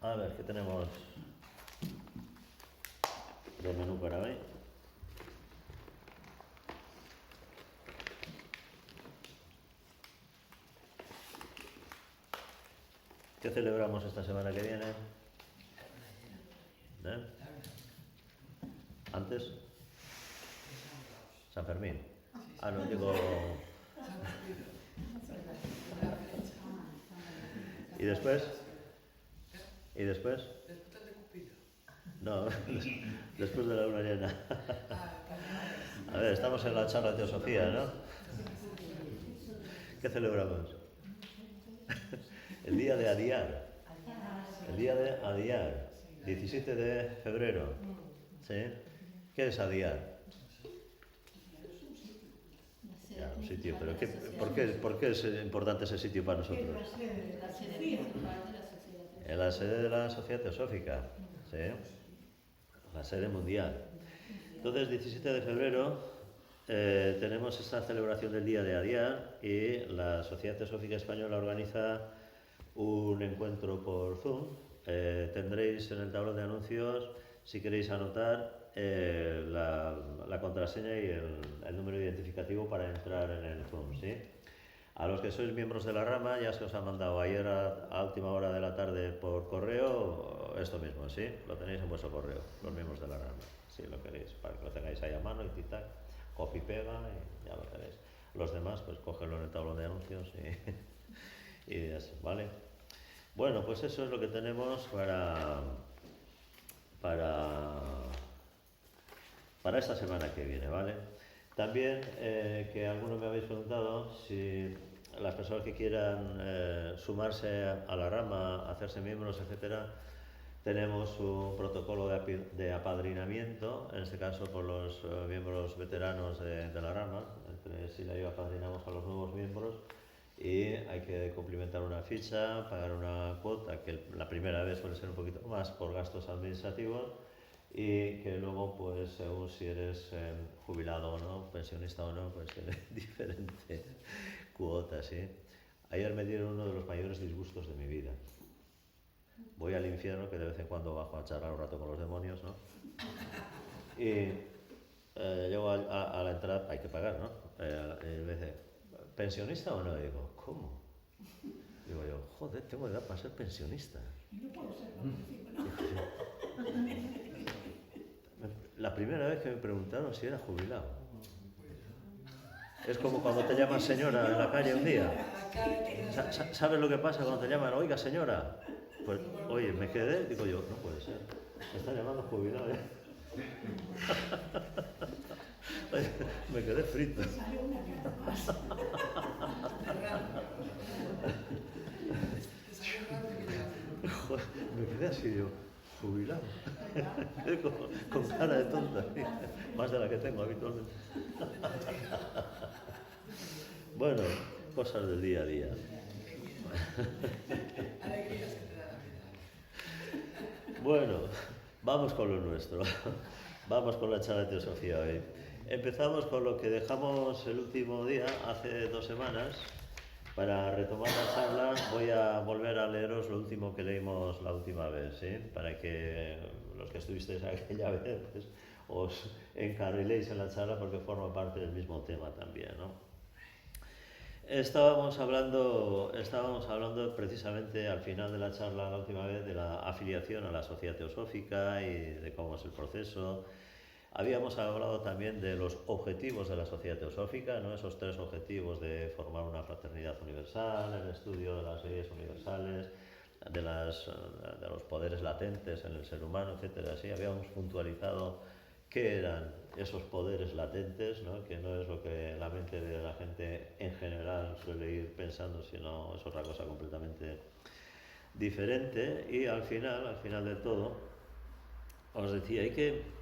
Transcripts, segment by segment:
A ver, ¿qué tenemos de menú para hoy? ¿Qué celebramos esta semana que viene? ¿Eh? ¿Antes? San Fermín. Ah, no, digo... ¿Y después? ¿Y después? Después de Cupido. No, después de la luna llena. A ver, estamos en la charla de teosofía, ¿no? ¿Qué celebramos? El día de Adiar. El día de Adiar. 17 de febrero. ¿Sí? ¿Qué es Adiar? Ya, un sitio, pero ¿por qué es importante ese sitio para nosotros? Es la sede de la Sociedad Teosófica, ¿sí? La sede mundial. Entonces, 17 de febrero tenemos esta celebración del Día de Adiar y la Sociedad Teosófica Española organiza un encuentro por Zoom. Tendréis en el tablón de anuncios, si queréis anotar, la contraseña y el número identificativo para entrar en el Zoom, ¿sí? A los que sois miembros de la rama ya se os ha mandado ayer a última hora de la tarde por correo esto mismo, ¿sí? Lo tenéis en vuestro correo, los miembros de la rama, si lo queréis, para que lo tengáis ahí a mano y tic-tac, copy pega y ya lo tenéis. Los demás pues cógelo en el tablón de anuncios y eso, ¿vale? Bueno, pues eso es lo que tenemos para esta semana que viene, ¿vale? También, que algunos me habéis preguntado si las personas que quieran sumarse a la rama, hacerse miembros, etcétera, tenemos un protocolo de apadrinamiento, en este caso por los miembros veteranos de la rama. Entre Sila y yo apadrinamos a los nuevos miembros y hay que cumplimentar una ficha, pagar una cuota, que la primera vez suele ser un poquito más por gastos administrativos, y que luego, pues según si eres jubilado o no, pensionista o no, pues tiene diferentes cuotas, ¿sí? Ayer me dieron uno de los mayores disgustos de mi vida. Voy al infierno, que de vez en cuando bajo a charlar un rato con los demonios, ¿no? Y llego a la entrada, hay que pagar, ¿no? Y me dice, ¿pensionista o no? Y digo, ¿cómo? Digo yo, joder, tengo edad para ser pensionista. Y no puedo ser, ¿no? La primera vez que me preguntaron si era jubilado. Es como cuando te llaman señora en la calle un día. ¿Sabes lo que pasa cuando te llaman, oiga señora? Pues, oye, me quedé, digo yo, no puede ser. Me están llamando jubilado, ¿eh? Oye, me quedé frito. Sale una vida más. Joder, me quedé así yo, jubilado. con cara de tonta, más de la que tengo habitualmente. Bueno, cosas del día a día. Alegrías que te da la vida. Bueno, vamos con lo nuestro. Vamos con la charla de teosofía hoy. Empezamos con lo que dejamos el último día, hace 2 semanas. Para retomar la charla voy a volver a leeros lo último que leímos la última vez, ¿sí? Para que los que estuvisteis aquella vez pues, os encarriléis en la charla porque forma parte del mismo tema también, ¿no? Estábamos hablando precisamente al final de la charla la última vez de la afiliación a la Sociedad Teosófica y de cómo es el proceso. Habíamos hablado también de los objetivos de la Sociedad Teosófica, ¿no? Esos 3 objetivos de formar una fraternidad universal, el estudio de las leyes universales, de los poderes latentes en el ser humano, etcétera. Sí, habíamos puntualizado qué eran esos poderes latentes, ¿no? Que no es lo que la mente de la gente en general suele ir pensando, sino es otra cosa completamente diferente. Y al final del todo, os decía, hay que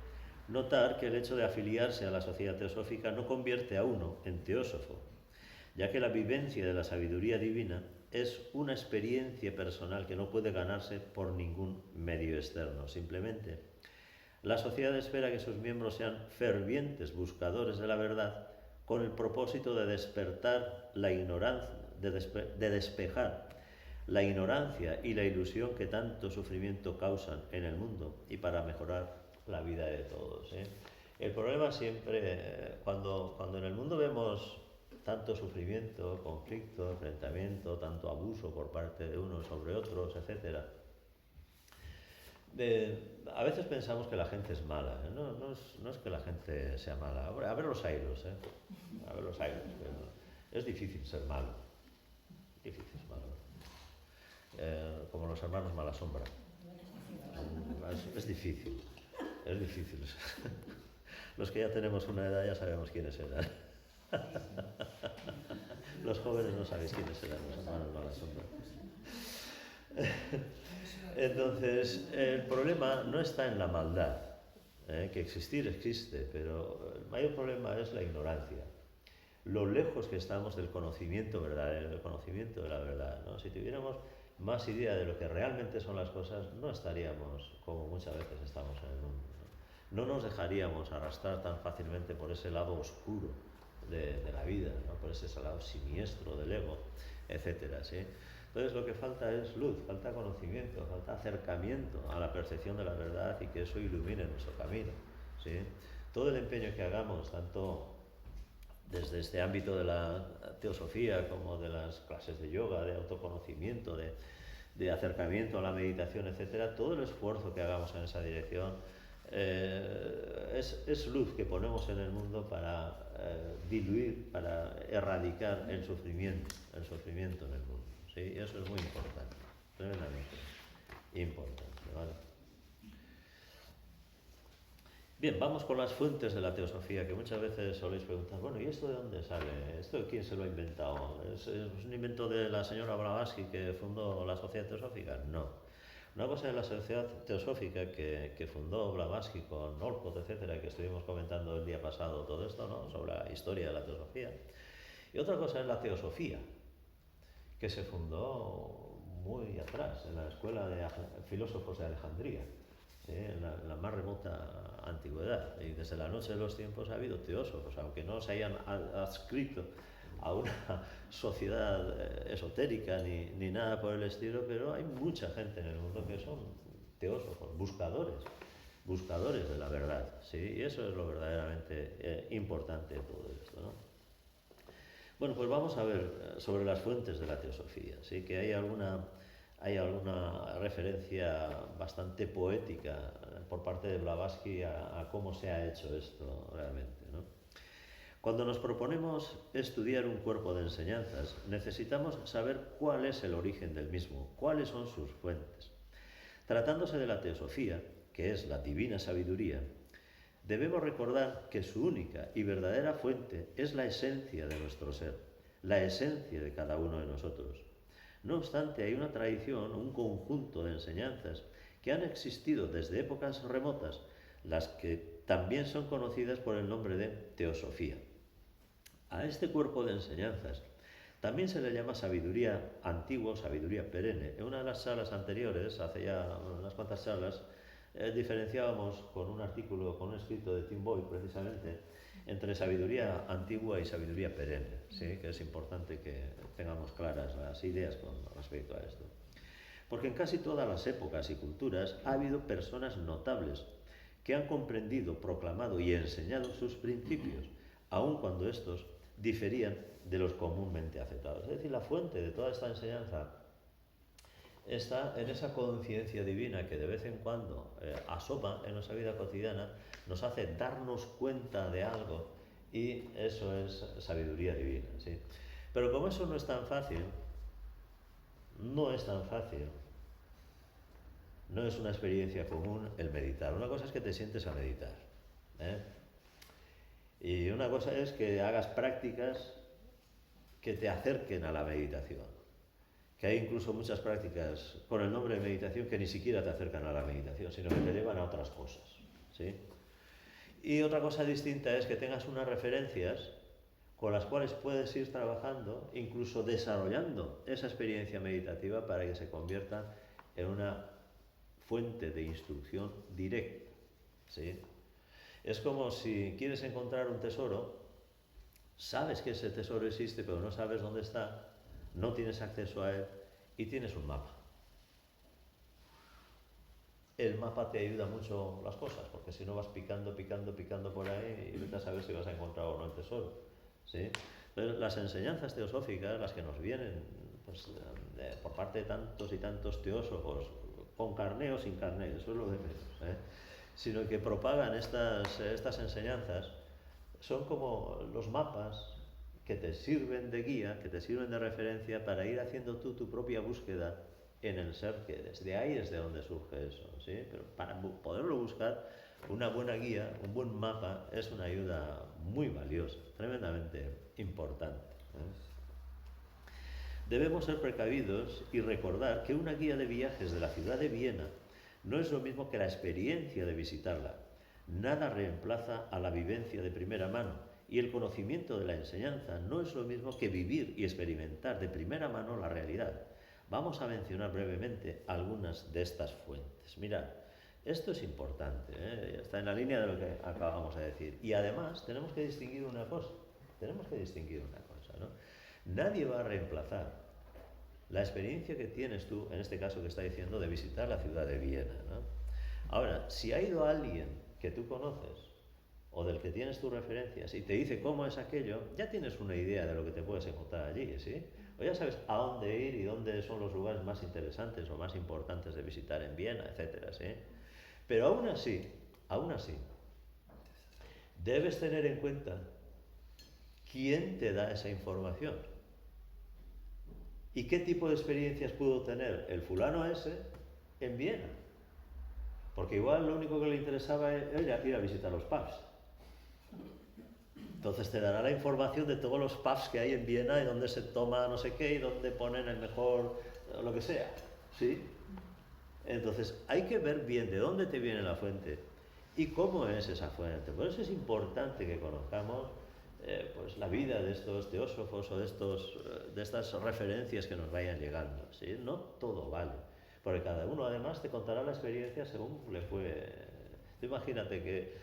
notar que el hecho de afiliarse a la Sociedad Teosófica no convierte a uno en teósofo, ya que la vivencia de la sabiduría divina es una experiencia personal que no puede ganarse por ningún medio externo. Simplemente, la sociedad espera que sus miembros sean fervientes buscadores de la verdad con el propósito de despertar la ignorancia, de despejar la ignorancia y la ilusión que tanto sufrimiento causan en el mundo y para mejorar la vida de todos. El problema siempre, cuando en el mundo vemos tanto sufrimiento, conflicto, enfrentamiento, tanto abuso por parte de unos sobre otros, etcétera, a veces pensamos que la gente es mala. No es que la gente sea mala. A ver los airos, a ver los airos. Es difícil ser malo. Difícil ser malo. Como los hermanos Malasombra. Es difícil. Es difícil. Los que ya tenemos una edad ya sabemos quiénes eran. Los jóvenes no sabéis quiénes eran los hermanos Malasombra. Entonces, el problema no está en la maldad, que existir existe, pero el mayor problema es la ignorancia. Lo lejos que estamos del conocimiento verdadero, del conocimiento de la verdad, ¿no? Si tuviéramos más idea de lo que realmente son las cosas, no estaríamos como muchas veces estamos en el mundo. No nos dejaríamos arrastrar tan fácilmente por ese lado oscuro de la vida, ¿no? Por ese lado siniestro del ego, etcétera, ¿sí? Entonces lo que falta es luz, falta conocimiento, falta acercamiento a la percepción de la verdad y que eso ilumine nuestro camino, ¿sí? Todo el empeño que hagamos, tanto desde este ámbito de la teosofía como de las clases de yoga, de autoconocimiento, de acercamiento a la meditación, etcétera, todo el esfuerzo que hagamos en esa dirección es luz que ponemos en el mundo para diluir, para erradicar el sufrimiento en el mundo. ¿Sí? Y eso es muy importante, tremendamente importante, ¿vale? Bien, vamos con las fuentes de la teosofía, que muchas veces soléis preguntar, bueno, ¿y esto de dónde sale? ¿Esto de quién se lo ha inventado? ¿Es un invento de la señora Blavatsky que fundó la Sociedad Teosófica? No. Una cosa es la Sociedad Teosófica que fundó Blavatsky con Olcott, etcétera, que estuvimos comentando el día pasado todo esto, ¿no? Sobre la historia de la teosofía. Y otra cosa es la teosofía, que se fundó muy atrás, en la escuela de filósofos de Alejandría, ¿sí? En la más remota antigüedad. Y desde la noche de los tiempos ha habido teósofos, aunque no se hayan adscrito a una sociedad esotérica ni nada por el estilo, pero hay mucha gente en el mundo que son teósofos, buscadores de la verdad, ¿sí? Y eso es lo verdaderamente importante de todo esto, ¿no? Bueno, pues vamos a ver sobre las fuentes de la teosofía, ¿sí? Que hay alguna referencia bastante poética por parte de Blavatsky a cómo se ha hecho esto realmente, ¿no? Cuando nos proponemos estudiar un cuerpo de enseñanzas, necesitamos saber cuál es el origen del mismo, cuáles son sus fuentes. Tratándose de la teosofía, que es la divina sabiduría, debemos recordar que su única y verdadera fuente es la esencia de nuestro ser, la esencia de cada uno de nosotros. No obstante, hay una tradición, un conjunto de enseñanzas que han existido desde épocas remotas, las que también son conocidas por el nombre de teosofía. A este cuerpo de enseñanzas también se le llama sabiduría antigua o sabiduría perenne. En una de las charlas anteriores, hace ya unas cuantas charlas, diferenciábamos con un artículo, con un escrito de Tim Boyle precisamente, entre sabiduría antigua y sabiduría perenne, ¿sí? Que es importante que tengamos claras las ideas con respecto a esto. Porque en casi todas las épocas y culturas ha habido personas notables que han comprendido, proclamado y enseñado sus principios, aun cuando estos diferían de los comúnmente aceptados. Es decir, la fuente de toda esta enseñanza está en esa conciencia divina que de vez en cuando asoma en nuestra vida cotidiana, nos hace darnos cuenta de algo, y eso es sabiduría divina, ¿sí? Pero como eso no es tan fácil, no es una experiencia común el meditar. Una cosa es que te sientes a meditar, y una cosa es que hagas prácticas que te acerquen a la meditación. Que hay incluso muchas prácticas con el nombre de meditación que ni siquiera te acercan a la meditación, sino que te llevan a otras cosas, ¿sí? Y otra cosa distinta es que tengas unas referencias con las cuales puedes ir trabajando, incluso desarrollando esa experiencia meditativa para que se convierta en una fuente de instrucción directa, ¿sí? Es como si quieres encontrar un tesoro, sabes que ese tesoro existe, pero no sabes dónde está, no tienes acceso a él, y tienes un mapa. El mapa te ayuda mucho las cosas, porque si no vas picando por ahí y vete a saber si vas a encontrar o no el tesoro, ¿sí? Entonces, las enseñanzas teosóficas, las que nos vienen pues, por parte de tantos y tantos teósofos, con carné o sin carné, eso es lo de menos, sino que propagan estas enseñanzas, son como los mapas que te sirven de guía, que te sirven de referencia para ir haciendo tú tu propia búsqueda en el ser que eres. De ahí es de donde surge eso, ¿sí? Pero para poderlo buscar, una buena guía, un buen mapa, es una ayuda muy valiosa, tremendamente importante, Debemos ser precavidos y recordar que una guía de viajes de la ciudad de Viena no es lo mismo que la experiencia de visitarla. Nada reemplaza a la vivencia de primera mano, y el conocimiento de la enseñanza no es lo mismo que vivir y experimentar de primera mano la realidad. Vamos a mencionar brevemente algunas de estas fuentes. Mirad, esto es importante, está en la línea de lo que acabamos de decir. Y además tenemos que distinguir una cosa, ¿no? Nadie va a reemplazar la experiencia que tienes tú, en este caso que está diciendo, de visitar la ciudad de Viena, ¿no? Ahora, si ha ido alguien que tú conoces o del que tienes tus referencias y te dice cómo es aquello, ya tienes una idea de lo que te puedes encontrar allí, ¿sí? O ya sabes a dónde ir y dónde son los lugares más interesantes o más importantes de visitar en Viena, etcétera, ¿sí? Pero aún así, debes tener en cuenta quién te da esa información y qué tipo de experiencias pudo tener el fulano ese en Viena. Porque igual lo único que le interesaba era ir a visitar los pubs. Entonces te dará la información de todos los pubs que hay en Viena y dónde se toma no sé qué y dónde ponen el mejor, lo que sea, ¿sí? Entonces hay que ver bien de dónde te viene la fuente y cómo es esa fuente. Por eso es importante que conozcamos pues la vida de estos teósofos o de estas referencias que nos vayan llegando, ¿sí? No todo vale, porque cada uno además te contará la experiencia según le fue. Tú imagínate que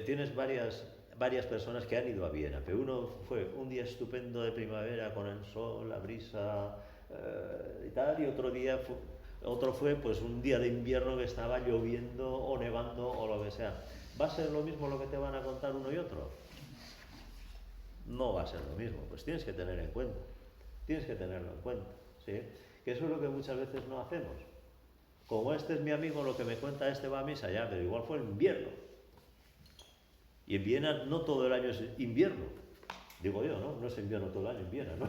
tienes varias personas que han ido a Viena, pero uno fue un día estupendo de primavera con el sol, la brisa y tal, y otro fue pues un día de invierno que estaba lloviendo o nevando o lo que sea. ¿Va a ser lo mismo lo que te van a contar uno y otro? No va a ser lo mismo, pues tienes que tenerlo en cuenta, ¿sí? Que eso es lo que muchas veces no hacemos. Como este es mi amigo, lo que me cuenta este va a misa ya, pero igual fue en invierno. Y en Viena no todo el año es invierno, digo yo, ¿no? No es invierno todo el año en Viena, ¿no?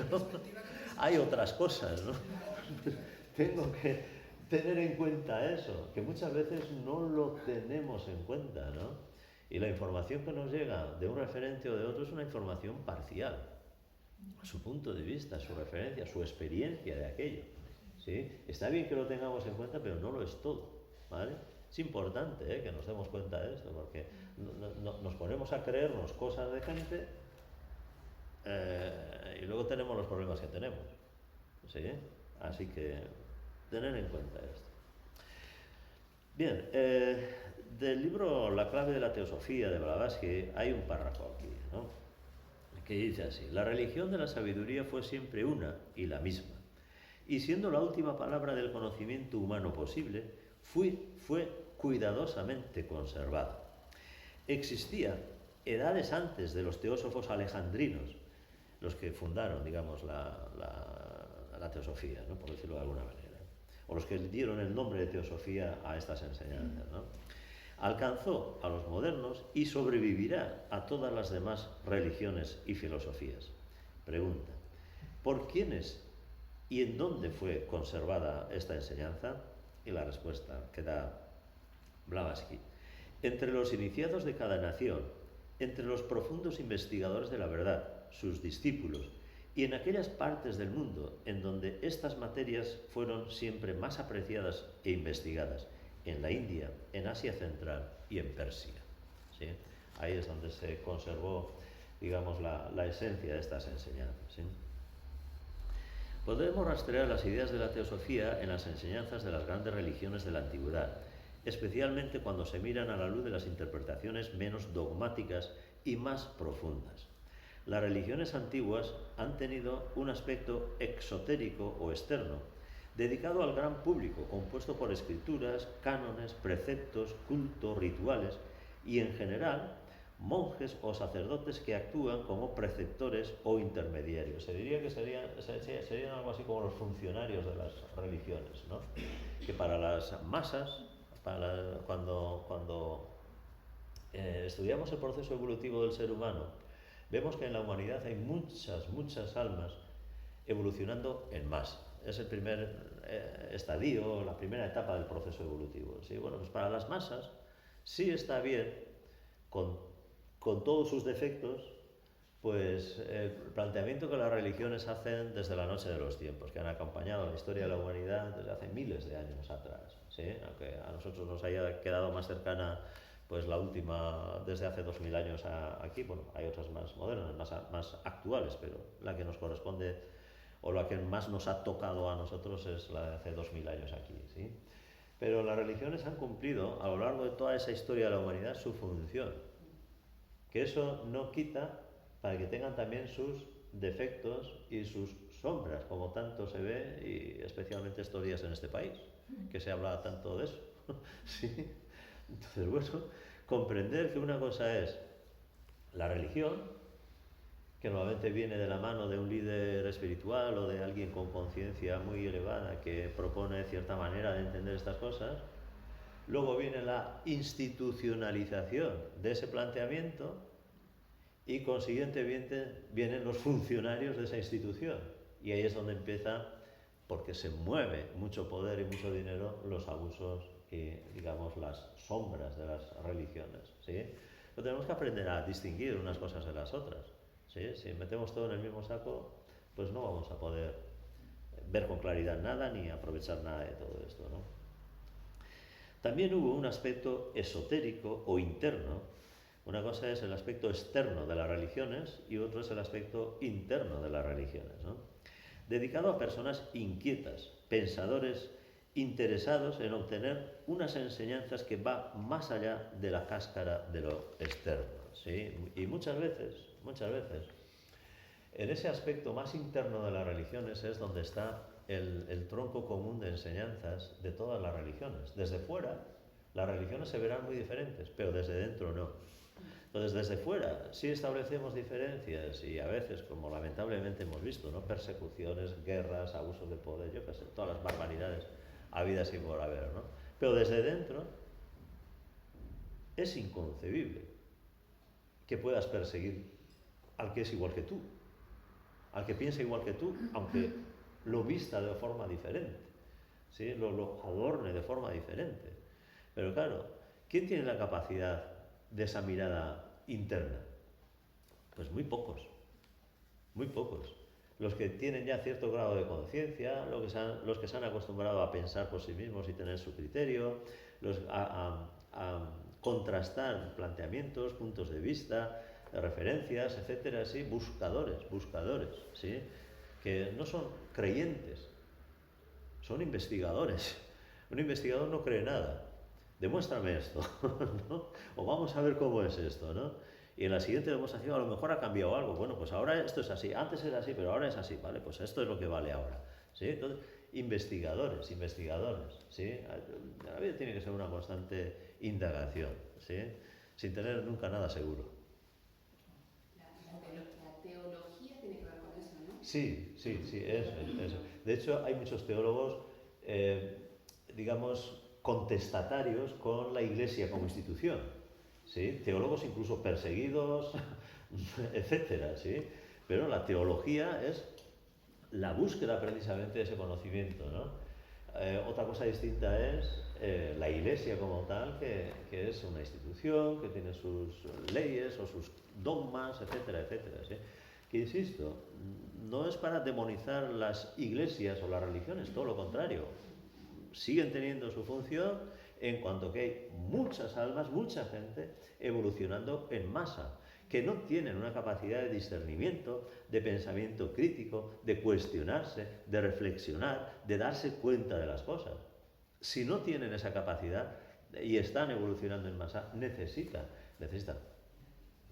¿No? Hay otras cosas, ¿no? Tengo que tener en cuenta eso, que muchas veces no lo tenemos en cuenta, ¿no? Y la información que nos llega de un referente o de otro es una información parcial. Su punto de vista, su referencia, su experiencia de aquello, ¿sí? Está bien que lo tengamos en cuenta, pero no lo es todo, ¿vale? Es importante que nos demos cuenta de esto, porque nos ponemos a creernos cosas de gente y luego tenemos los problemas que tenemos, ¿sí? Así que tener en cuenta esto. Bien, del libro La clave de la teosofía de Blavatsky hay un párrafo aquí, ¿no? Que dice así: la religión de la sabiduría fue siempre una y la misma, y siendo la última palabra del conocimiento humano posible, fue cuidadosamente conservada. Existía edades antes de los teósofos alejandrinos, los que fundaron, digamos, la teosofía, ¿no? Por decirlo de alguna manera, o los que dieron el nombre de teosofía a estas enseñanzas, ¿no? Alcanzó a los modernos y sobrevivirá a todas las demás religiones y filosofías. Pregunta: ¿por quiénes y en dónde fue conservada esta enseñanza? Y la respuesta que da Blavatsky: entre los iniciados de cada nación, entre los profundos investigadores de la verdad, sus discípulos, y en aquellas partes del mundo en donde estas materias fueron siempre más apreciadas e investigadas, en la India, en Asia Central y en Persia, ¿sí? Ahí es donde se conservó, digamos, la esencia de estas enseñanzas, ¿sí? Podemos rastrear las ideas de la teosofía en las enseñanzas de las grandes religiones de la antigüedad, especialmente cuando se miran a la luz de las interpretaciones menos dogmáticas y más profundas. las religiones antiguas han tenido un aspecto exotérico o externo, dedicado al gran público, compuesto por escrituras, cánones, preceptos, cultos, rituales y en general monjes o sacerdotes que actúan como preceptores o intermediarios. Se diría que serían algo así como los funcionarios de las religiones, ¿no? Que para las masas, cuando estudiamos el proceso evolutivo del ser humano, vemos que en la humanidad hay muchas almas evolucionando en masa. Es el primer estadio, la primera etapa del proceso evolutivo. ¿Sí? Bueno, pues para las masas sí está bien, con todos sus defectos, pues el planteamiento que las religiones hacen desde la noche de los tiempos, que han acompañado la historia de la humanidad desde hace miles de años atrás, ¿sí? Aunque a nosotros nos haya quedado más cercana pues la última desde hace 2000 años aquí. Bueno, hay otras más modernas, más actuales, pero la que nos corresponde o la que más nos ha tocado a nosotros es la de hace 2000 años aquí, ¿sí? Pero las religiones han cumplido a lo largo de toda esa historia de la humanidad su función, que eso no quita para que tengan también sus defectos y sus sombras, como tanto se ve, y especialmente estos días en este país, que se habla tanto de eso. ¿Sí? Entonces, bueno, comprender que una cosa es la religión, que normalmente viene de la mano de un líder espiritual o de alguien con conciencia muy elevada que propone cierta manera de entender estas cosas. Luego viene la institucionalización de ese planteamiento y consiguientemente vienen los funcionarios de esa institución. Y ahí es donde empieza, porque se mueve mucho poder y mucho dinero, los abusos y, digamos, las sombras de las religiones, ¿sí? Pero tenemos que aprender a distinguir unas cosas de las otras, ¿sí? Si metemos todo en el mismo saco, pues no vamos a poder ver con claridad nada ni aprovechar nada de todo esto, ¿no? También hubo un aspecto esotérico o interno. Una cosa es el aspecto externo de las religiones y otro es el aspecto interno de las religiones, ¿no? Dedicado a personas inquietas, pensadores, interesados en obtener unas enseñanzas que van más allá de la cáscara de lo externo, ¿sí? Y muchas veces, en ese aspecto más interno de las religiones es donde está el tronco común de enseñanzas de todas las religiones. Desde fuera, las religiones se verán muy diferentes, pero desde dentro no. Entonces, desde fuera sí establecemos diferencias y a veces, como lamentablemente hemos visto, ¿no? Persecuciones, guerras, abusos de poder, yo qué sé, todas las barbaridades habidas y por haber, ¿no? Pero desde dentro es inconcebible que puedas perseguir al que es igual que tú, al que piensa igual que tú, aunque lo vista de forma diferente, ¿sí? Lo adorne de forma diferente. Pero claro, ¿quién tiene la capacidad de esa mirada interna? Pues muy pocos. Los que tienen ya cierto grado de conciencia, los que se han acostumbrado a pensar por sí mismos y tener su criterio, a contrastar planteamientos, puntos de vista, referencias, etcétera, ¿sí? Buscadores, ¿sí? Que no son creyentes, son investigadores. Un investigador no cree nada. Demuéstrame esto, ¿no? O vamos a ver cómo es esto, ¿no? Y en la siguiente demostración a lo mejor ha cambiado algo. Bueno, pues ahora esto es así. Antes era así, pero ahora es así, ¿vale? Pues esto es lo que vale ahora, ¿sí? Entonces, investigadores, ¿sí? La vida tiene que ser una constante indagación, ¿sí? Sin tener nunca nada seguro. La teología tiene que ver con eso, ¿no? Sí, eso. De hecho, hay muchos teólogos, digamos, contestatarios con la Iglesia como institución, ¿sí? Teólogos incluso perseguidos, etcétera, ¿sí? Pero la teología es la búsqueda precisamente de ese conocimiento, ¿no? Otra cosa distinta es la Iglesia como tal, que es una institución, que tiene sus leyes o sus dogmas, etcétera, ¿sí? Que insisto, no es para demonizar las iglesias o las religiones, todo lo contrario. Siguen teniendo su función en cuanto que hay muchas almas, mucha gente evolucionando en masa, que no tienen una capacidad de discernimiento, de pensamiento crítico, de cuestionarse, de reflexionar, de darse cuenta de las cosas. Si no tienen esa capacidad y están evolucionando en masa, necesitan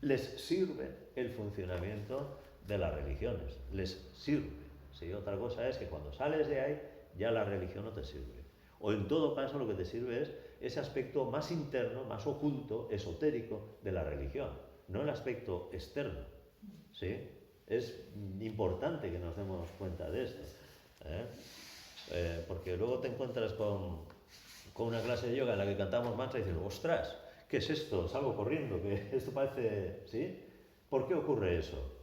les sirve el funcionamiento de las religiones, les sirve. ¿Sí? Otra cosa es que cuando sales de ahí ya la religión no te sirve. O en todo caso lo que te sirve es ese aspecto más interno, más oculto, esotérico de la religión, no el aspecto externo. ¿Sí? Es importante que nos demos cuenta de esto. Porque luego te encuentras con una clase de yoga en la que cantamos mantra y dices, ostras, ¿qué es esto? Salgo corriendo, que esto parece... ¿Sí? ¿Por qué ocurre eso?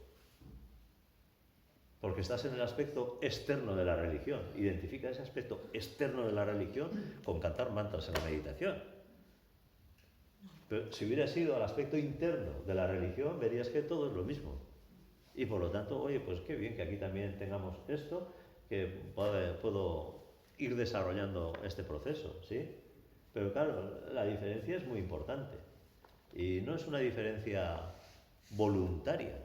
Porque estás en el aspecto externo de la religión. Identifica ese aspecto externo de la religión con cantar mantras en la meditación. Pero si hubiera sido al aspecto interno de la religión, verías que todo es lo mismo. Y por lo tanto, oye, pues qué bien que aquí también tengamos esto, que puedo ir desarrollando este proceso, ¿sí? Pero claro, la diferencia es muy importante. Y no es una diferencia voluntaria.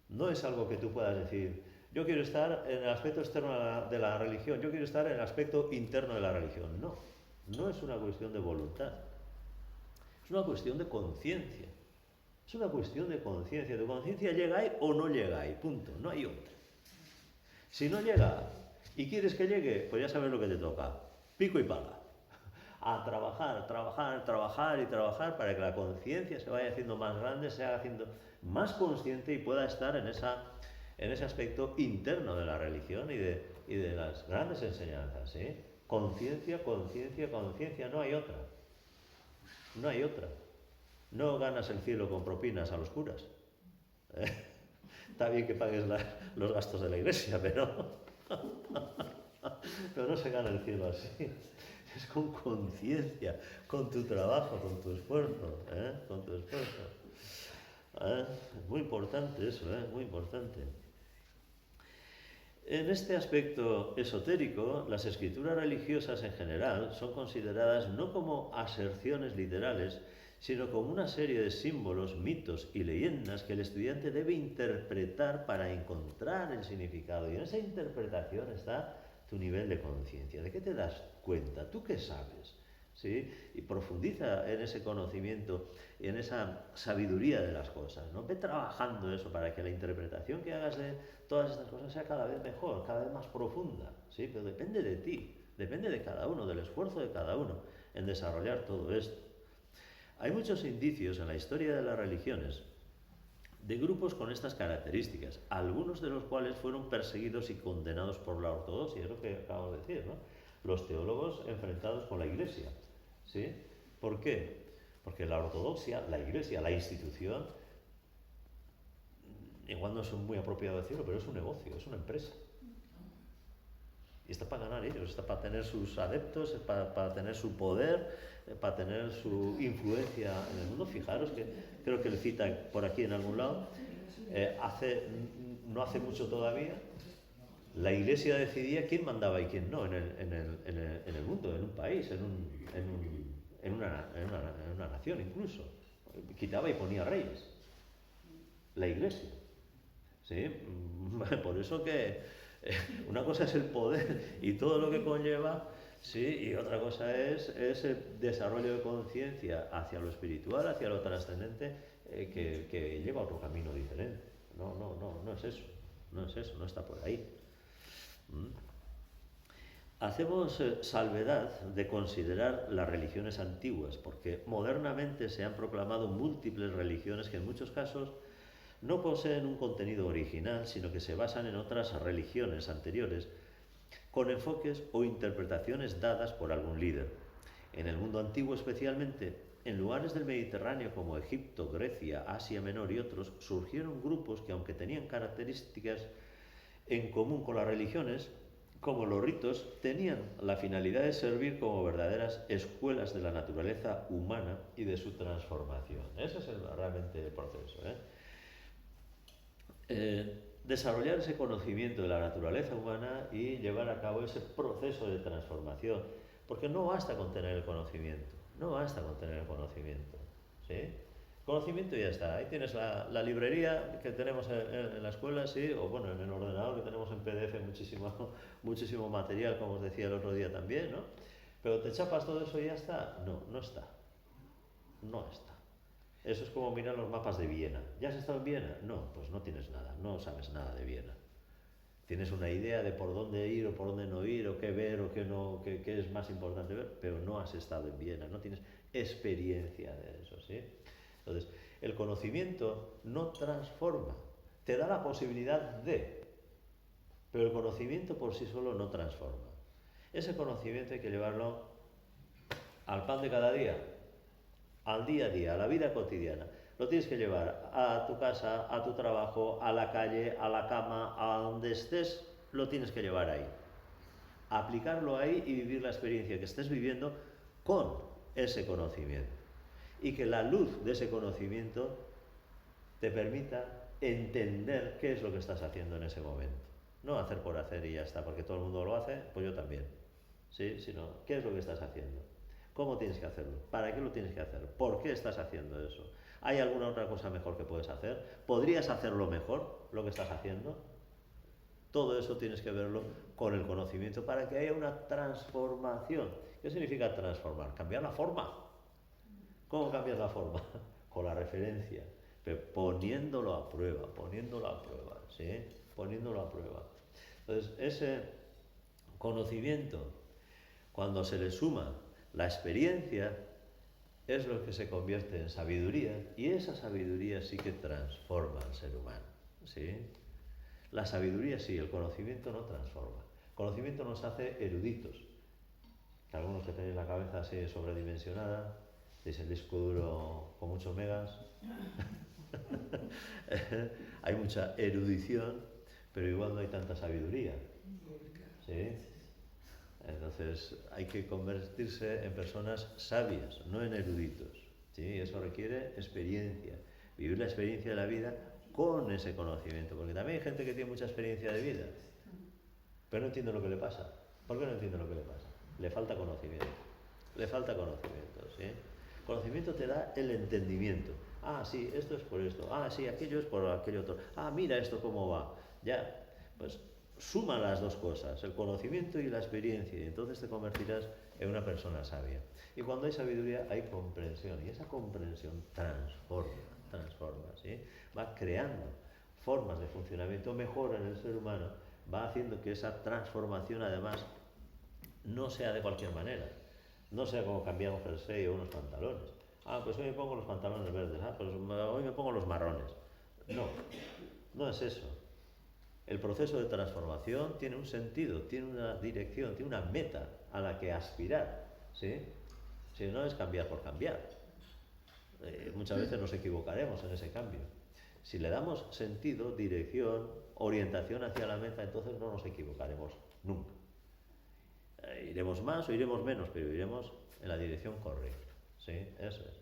No es algo que tú puedas decir, yo quiero estar en el aspecto externo de la religión, yo quiero estar en el aspecto interno de la religión. No, no es una cuestión de voluntad. Es una cuestión de conciencia. Es una cuestión de conciencia. Tu conciencia llega ahí o no llega ahí, punto, no hay otra. Si no llega y quieres que llegue, pues ya sabes lo que te toca, pico y pala. A trabajar, trabajar, trabajar y trabajar para que la conciencia se vaya haciendo más grande, se haga haciendo más consciente y pueda estar en ese aspecto interno de la religión y de las grandes enseñanzas. ¿Sí? Conciencia, conciencia, conciencia, no hay otra. No hay otra. No ganas el cielo con propinas a los curas. Está bien que pagues los gastos de la iglesia, pero no se gana el cielo así. Es con conciencia, con tu trabajo, con tu esfuerzo, con tu esfuerzo. Es muy importante eso, muy importante. En este aspecto esotérico, las escrituras religiosas en general son consideradas no como aserciones literales, sino como una serie de símbolos, mitos y leyendas que el estudiante debe interpretar para encontrar el significado. Y en esa interpretación está tu nivel de conciencia. ¿De qué te das cuenta? ¿Tú qué sabes? ¿Sí? Y profundiza en ese conocimiento y en esa sabiduría de las cosas, ¿no? Ve trabajando eso para que la interpretación que hagas de todas estas cosas sea cada vez mejor, cada vez más profunda, ¿sí? Pero depende de ti, depende de cada uno, del esfuerzo de cada uno en desarrollar todo esto. Hay muchos indicios en la historia de las religiones de grupos con estas características, algunos de los cuales fueron perseguidos y condenados por la ortodoxia, es lo que acabo de decir, ¿no? Los teólogos enfrentados con la Iglesia, ¿sí? ¿Por qué? Porque la ortodoxia, la Iglesia, la institución, igual no es muy apropiado decirlo, pero es un negocio, es una empresa. Y está para ganar ellos, está para tener sus adeptos, para tener su poder, para tener su influencia en el mundo. Fijaros que creo que le cita por aquí en algún lado, no hace mucho todavía, la Iglesia decidía quién mandaba y quién no en el mundo, en un país, en una nación incluso. Quitaba y ponía reyes. La Iglesia. ¿Sí? Por eso que una cosa es el poder y todo lo que conlleva, sí, y otra cosa es ese desarrollo de conciencia hacia lo espiritual, hacia lo trascendente, que lleva a otro camino diferente. No es eso, no está por ahí. Hacemos salvedad de considerar las religiones antiguas, porque modernamente se han proclamado múltiples religiones que en muchos casos no poseen un contenido original, sino que se basan en otras religiones anteriores, con enfoques o interpretaciones dadas por algún líder. En el mundo antiguo especialmente, en lugares del Mediterráneo como Egipto, Grecia, Asia Menor y otros, surgieron grupos que, aunque tenían características en común con las religiones, como los ritos, tenían la finalidad de servir como verdaderas escuelas de la naturaleza humana y de su transformación. Ese es realmente el proceso. Desarrollar ese conocimiento de la naturaleza humana y llevar a cabo ese proceso de transformación, porque no basta con tener el conocimiento, ¿sí? El conocimiento ya está, ahí tienes la librería que tenemos en la escuela, sí, o bueno, en el ordenador que tenemos en PDF muchísimo material, como os decía el otro día también, ¿no? Pero te chapas todo eso y ya está. No está. Eso es como mirar los mapas de Viena. ¿Ya has estado en Viena? No, pues no tienes nada, no sabes nada de Viena. Tienes una idea de por dónde ir o por dónde no ir, o qué ver o qué no, qué es más importante ver, pero no has estado en Viena, no tienes experiencia de eso, ¿sí? Entonces, el conocimiento no transforma, te da la posibilidad de, pero el conocimiento por sí solo no transforma. Ese conocimiento hay que llevarlo al pan de cada día, al día a día, a la vida cotidiana. Lo tienes que llevar a tu casa, a tu trabajo, a la calle, a la cama, a donde estés, lo tienes que llevar ahí. Aplicarlo ahí y vivir la experiencia que estés viviendo con ese conocimiento. Y que la luz de ese conocimiento te permita entender qué es lo que estás haciendo en ese momento. No hacer por hacer y ya está, porque todo el mundo lo hace, pues yo también. ¿Sí? Sino, ¿qué es lo que estás haciendo? ¿Cómo tienes que hacerlo? ¿Para qué lo tienes que hacer? ¿Por qué estás haciendo eso? ¿Hay alguna otra cosa mejor que puedes hacer? ¿Podrías hacerlo mejor, lo que estás haciendo? Todo eso tienes que verlo con el conocimiento para que haya una transformación. ¿Qué significa transformar? Cambiar la forma. ¿Cómo cambias la forma? Con la referencia, pero poniéndolo a prueba, ¿sí? Poniéndolo a prueba. Entonces, ese conocimiento, cuando se le suma la experiencia, es lo que se convierte en sabiduría, y esa sabiduría sí que transforma al ser humano, ¿sí? La sabiduría sí, el conocimiento no transforma. El conocimiento nos hace eruditos. Algunos que tenéis la cabeza así sobredimensionada, tenéis el disco duro con muchos megas, hay mucha erudición, pero igual no hay tanta sabiduría, ¿sí? Entonces hay que convertirse en personas sabias, no en eruditos, ¿sí? Eso requiere experiencia, vivir la experiencia de la vida con ese conocimiento, porque también hay gente que tiene mucha experiencia de vida, pero no entiende lo que le pasa. ¿Por qué no entiende lo que le pasa? Le falta conocimiento, ¿sí? Conocimiento te da el entendimiento. Ah, sí, esto es por esto. Ah, sí, aquello es por aquello otro. Ah, mira esto cómo va. Ya, pues suma las dos cosas, el conocimiento y la experiencia, y entonces te convertirás en una persona sabia. Y cuando hay sabiduría hay comprensión, y esa comprensión transforma, ¿sí? Va creando formas de funcionamiento mejor en el ser humano, va haciendo que esa transformación además no sea de cualquier manera, no sea como cambiar un jersey o unos pantalones. Ah, pues hoy me pongo los pantalones verdes, pues hoy me pongo los marrones. No, no es eso. El proceso de transformación tiene un sentido, tiene una dirección, tiene una meta a la que aspirar, ¿sí? Si no es cambiar por cambiar. Muchas veces nos equivocaremos en ese cambio. Si le damos sentido, dirección, orientación hacia la meta, entonces no nos equivocaremos nunca. Iremos más o iremos menos, pero iremos en la dirección correcta, ¿sí? Eso es.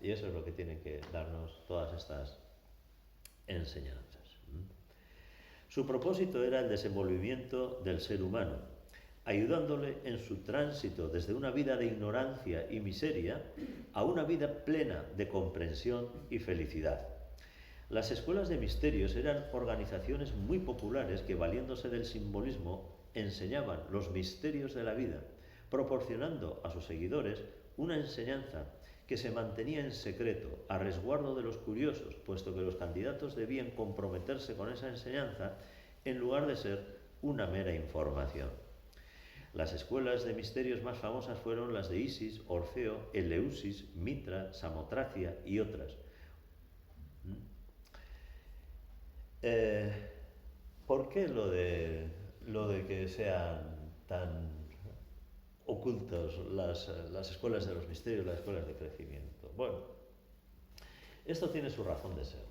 Y eso es lo que tienen que darnos todas estas enseñanzas. Su propósito era el desenvolvimiento del ser humano, ayudándole en su tránsito desde una vida de ignorancia y miseria a una vida plena de comprensión y felicidad. Las escuelas de misterios eran organizaciones muy populares que, valiéndose del simbolismo, enseñaban los misterios de la vida, proporcionando a sus seguidores una enseñanza que se mantenía en secreto, a resguardo de los curiosos, puesto que los candidatos debían comprometerse con esa enseñanza en lugar de ser una mera información. Las escuelas de misterios más famosas fueron las de Isis, Orfeo, Eleusis, Mitra, Samotracia y otras. ¿Por qué lo de que sean tan ocultos las escuelas de los misterios, las escuelas de crecimiento? Bueno, esto tiene su razón de ser.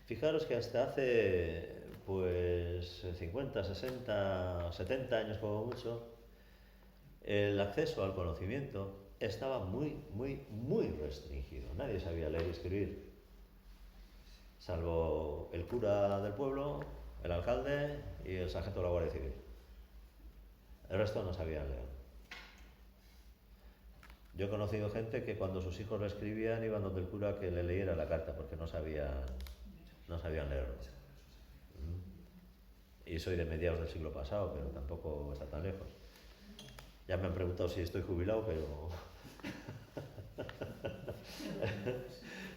Fijaros que hasta hace pues 50, 60, 70 años como mucho, el acceso al conocimiento estaba muy restringido. Nadie sabía leer y escribir, salvo el cura del pueblo, el alcalde y el sargento de la Guardia Civil. El resto no sabían leer. Yo he conocido gente que cuando sus hijos le escribían iban donde el cura que le leyera la carta porque no sabían leerlo. Y soy de mediados del siglo pasado, pero tampoco está tan lejos. Ya me han preguntado si estoy jubilado, pero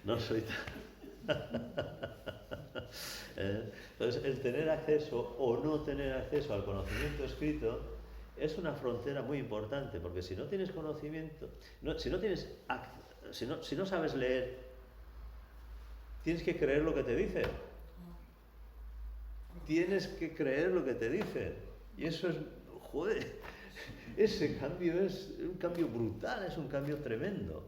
No soy tan... Entonces, el tener acceso o no tener acceso al conocimiento escrito es una frontera muy importante, porque si no tienes conocimiento, si no sabes leer, tienes que creer lo que te dicen. Tienes que creer lo que te dicen. Y eso es, joder, ese cambio es un cambio brutal, es un cambio tremendo.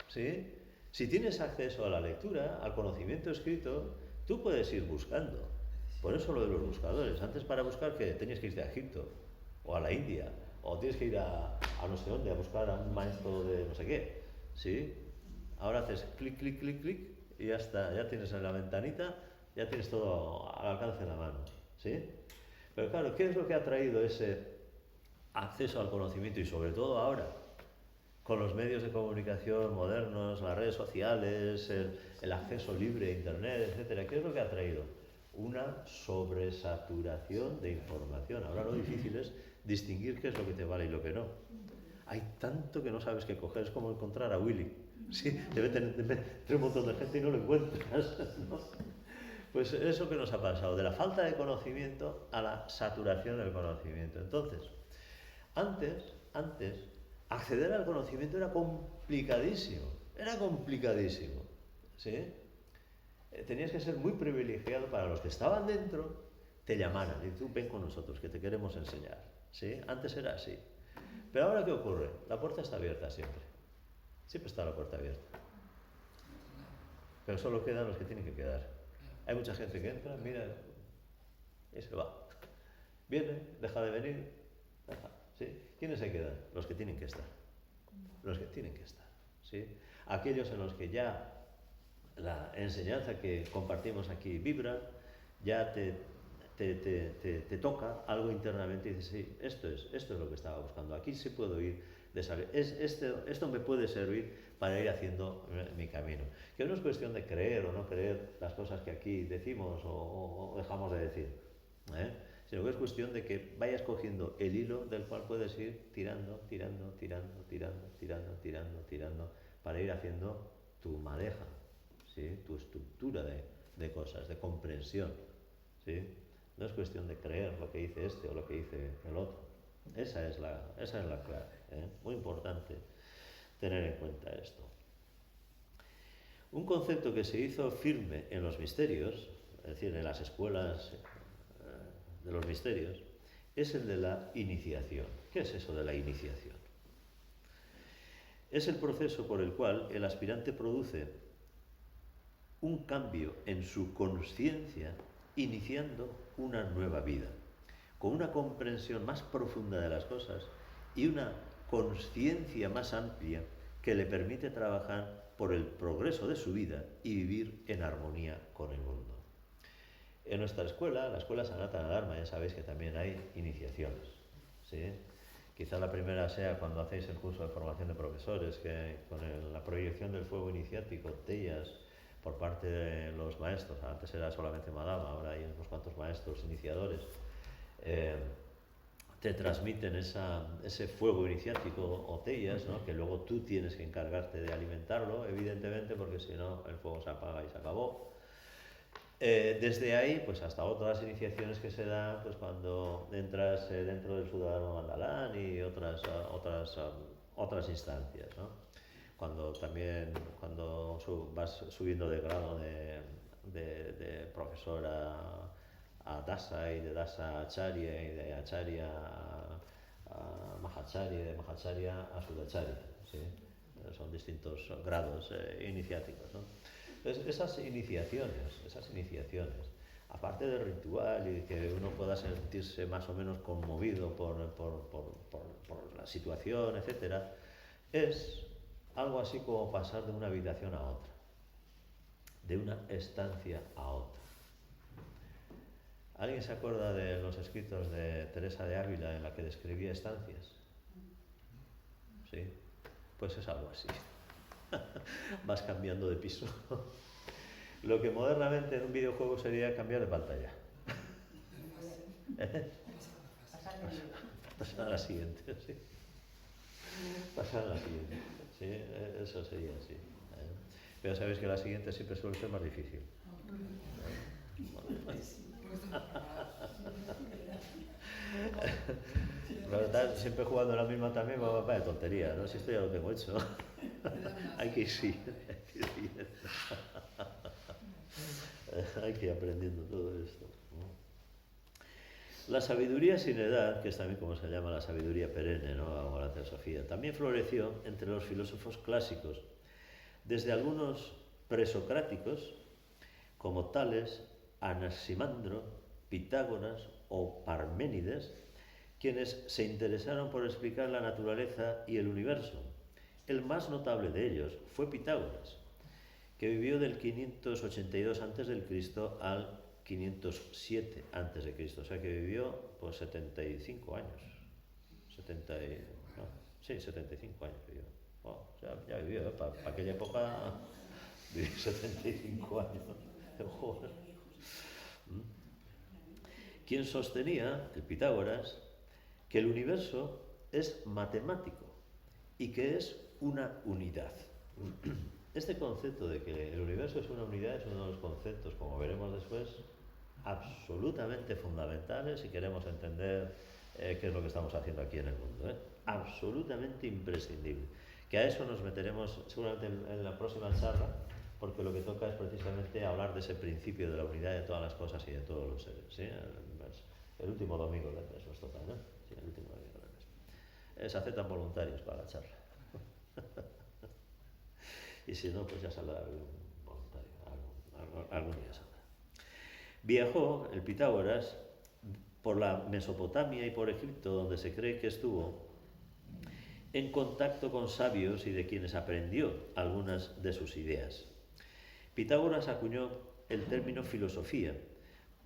¿Sí? Si tienes acceso a la lectura, al conocimiento escrito, tú puedes ir buscando. Por eso lo de los buscadores. Antes para buscar, ¿qué? Tenías que irte a Egipto, o a la India, o tienes que ir a no sé dónde, a buscar a un maestro de no sé qué. ¿Sí? Ahora haces clic, clic, clic, clic, y ya está, ya tienes en la ventanita, ya tienes todo al alcance de la mano. ¿Sí? Pero claro, ¿qué es lo que ha traído ese acceso al conocimiento? Y sobre todo ahora, con los medios de comunicación modernos, las redes sociales, el acceso libre a Internet, etcétera, ¿qué es lo que ha traído? Una sobresaturación de información. Ahora lo difícil es distinguir qué es lo que te vale y lo que no. Hay tanto que no sabes qué coger, es como encontrar a Willy. Sí, debe tener un montón de gente y no lo encuentras, ¿no? Pues eso que nos ha pasado, de la falta de conocimiento a la saturación del conocimiento. Entonces, antes, acceder al conocimiento era complicadísimo, ¿sí? Tenías que ser muy privilegiado para los que estaban dentro, te llamaran y tú ven con nosotros, que te queremos enseñar, ¿sí? Antes era así. Pero ahora, ¿qué ocurre? La puerta está abierta siempre. Siempre está la puerta abierta. Pero solo quedan los que tienen que quedar. Hay mucha gente que entra, mira y se va. Viene, deja de venir, deja, ¿sí? ¿Quiénes se quedan? Los que tienen que estar. Los que tienen que estar, ¿sí? Aquellos en los que ya la enseñanza que compartimos aquí vibra, ya te toca algo internamente y dices, sí, esto es lo que estaba buscando. Aquí sí puedo ir de saber. Esto me puede servir para ir haciendo mi camino. Que no es cuestión de creer o no creer las cosas que aquí decimos o dejamos de decir, sino que es cuestión de que vayas cogiendo el hilo del cual puedes ir tirando, para ir haciendo tu madeja, ¿sí? Tu estructura de cosas, de comprensión, ¿sí? No es cuestión de creer lo que dice este o lo que dice el otro. Esa es la clave, ¿eh? Muy importante tener en cuenta esto. Un concepto que se hizo firme en los misterios, es decir, en las escuelas de los misterios, es el de la iniciación. ¿Qué es eso de la iniciación? Es el proceso por el cual el aspirante produce un cambio en su consciencia, iniciando una nueva vida, con una comprensión más profunda de las cosas y una consciencia más amplia que le permite trabajar por el progreso de su vida y vivir en armonía con el mundo. En nuestra escuela, la escuela Sanatana Dharma, ya sabéis que también hay iniciaciones, ¿sí? Quizá la primera sea cuando hacéis el curso de formación de profesores, que con la proyección del fuego iniciático, tellas, por parte de los maestros, antes era solamente Madama, ahora hay unos cuantos maestros iniciadores, te transmiten ese fuego iniciático o tellas, ¿no? Que luego tú tienes que encargarte de alimentarlo, evidentemente, porque si no el fuego se apaga y se acabó. Desde ahí, pues hasta otras iniciaciones que se dan, pues cuando entras dentro del Sudharma Mandalán y otras instancias, ¿no? Cuando vas subiendo de grado de profesor a Dasa y de Dasa a Acharya y de Acharya a Mahacharya y de Mahacharya a Sudacharya, ¿sí? Son distintos grados iniciáticos, ¿no? Entonces, esas iniciaciones, aparte del ritual y que uno pueda sentirse más o menos conmovido por la situación, etcétera, es algo así como pasar de una habitación a otra, de una estancia a otra. ¿Alguien se acuerda de los escritos de Teresa de Ávila en la que describía estancias? ¿Sí? Pues es algo así. Vas cambiando de piso. Lo que modernamente en un videojuego sería cambiar de pantalla. Pasar a la siguiente, sí. Pasar a la siguiente, sí, eso sería así. Pero ya sabéis que la siguiente siempre suele ser más difícil. Pero estás siempre jugando la misma también, vaya tontería, ¿no? Si esto ya lo tengo hecho. Hay que ir siguiendo. Hay que ir aprendiendo todo esto. La sabiduría sin edad, que es también como se llama la sabiduría perenne, ¿no? O la teosofía, también floreció entre los filósofos clásicos, desde algunos presocráticos, como Tales, Anaximandro, Pitágoras o Parménides, quienes se interesaron por explicar la naturaleza y el universo. El más notable de ellos fue Pitágoras, que vivió del 582 a.C. al 507 a.C., o sea que vivió pues 75 años. 75 años vivió. Oh, ya vivió, ¿eh? Para aquella época vivió 75 años. Joder. Quien sostenía, el Pitágoras, que el universo es matemático y que es una unidad. Este concepto de que el universo es una unidad es uno de los conceptos, como veremos después, absolutamente fundamentales si queremos entender qué es lo que estamos haciendo aquí en el mundo. Absolutamente imprescindible. Que a eso nos meteremos seguramente en la próxima charla, porque lo que toca es precisamente hablar de ese principio de la unidad de todas las cosas y de todos los seres. ¿Sí? El último domingo del mes nos toca, ¿no? Sí, el último domingo del mes. Se aceptan voluntarios para la charla. Y si no, pues ya saldrá algún voluntario, algún día saldrá. Viajó el Pitágoras por la Mesopotamia y por Egipto, donde se cree que estuvo en contacto con sabios y de quienes aprendió algunas de sus ideas. Pitágoras acuñó el término filosofía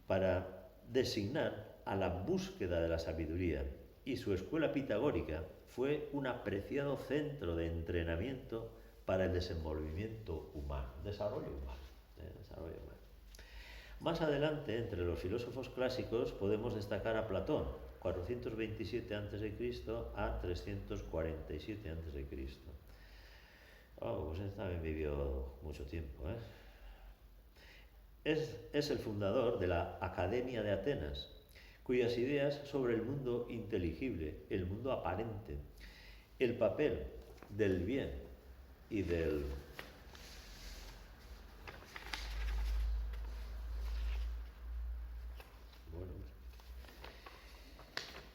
para designar a la búsqueda de la sabiduría, y su escuela pitagórica fue un apreciado centro de entrenamiento para el desenvolvimiento humano, desarrollo humano. Más adelante, entre los filósofos clásicos, podemos destacar a Platón, 427 a.C. a 347 a.C. Pues él también vivió mucho tiempo. Es el fundador de la Academia de Atenas, cuyas ideas sobre el mundo inteligible, el mundo aparente, el papel del bien y del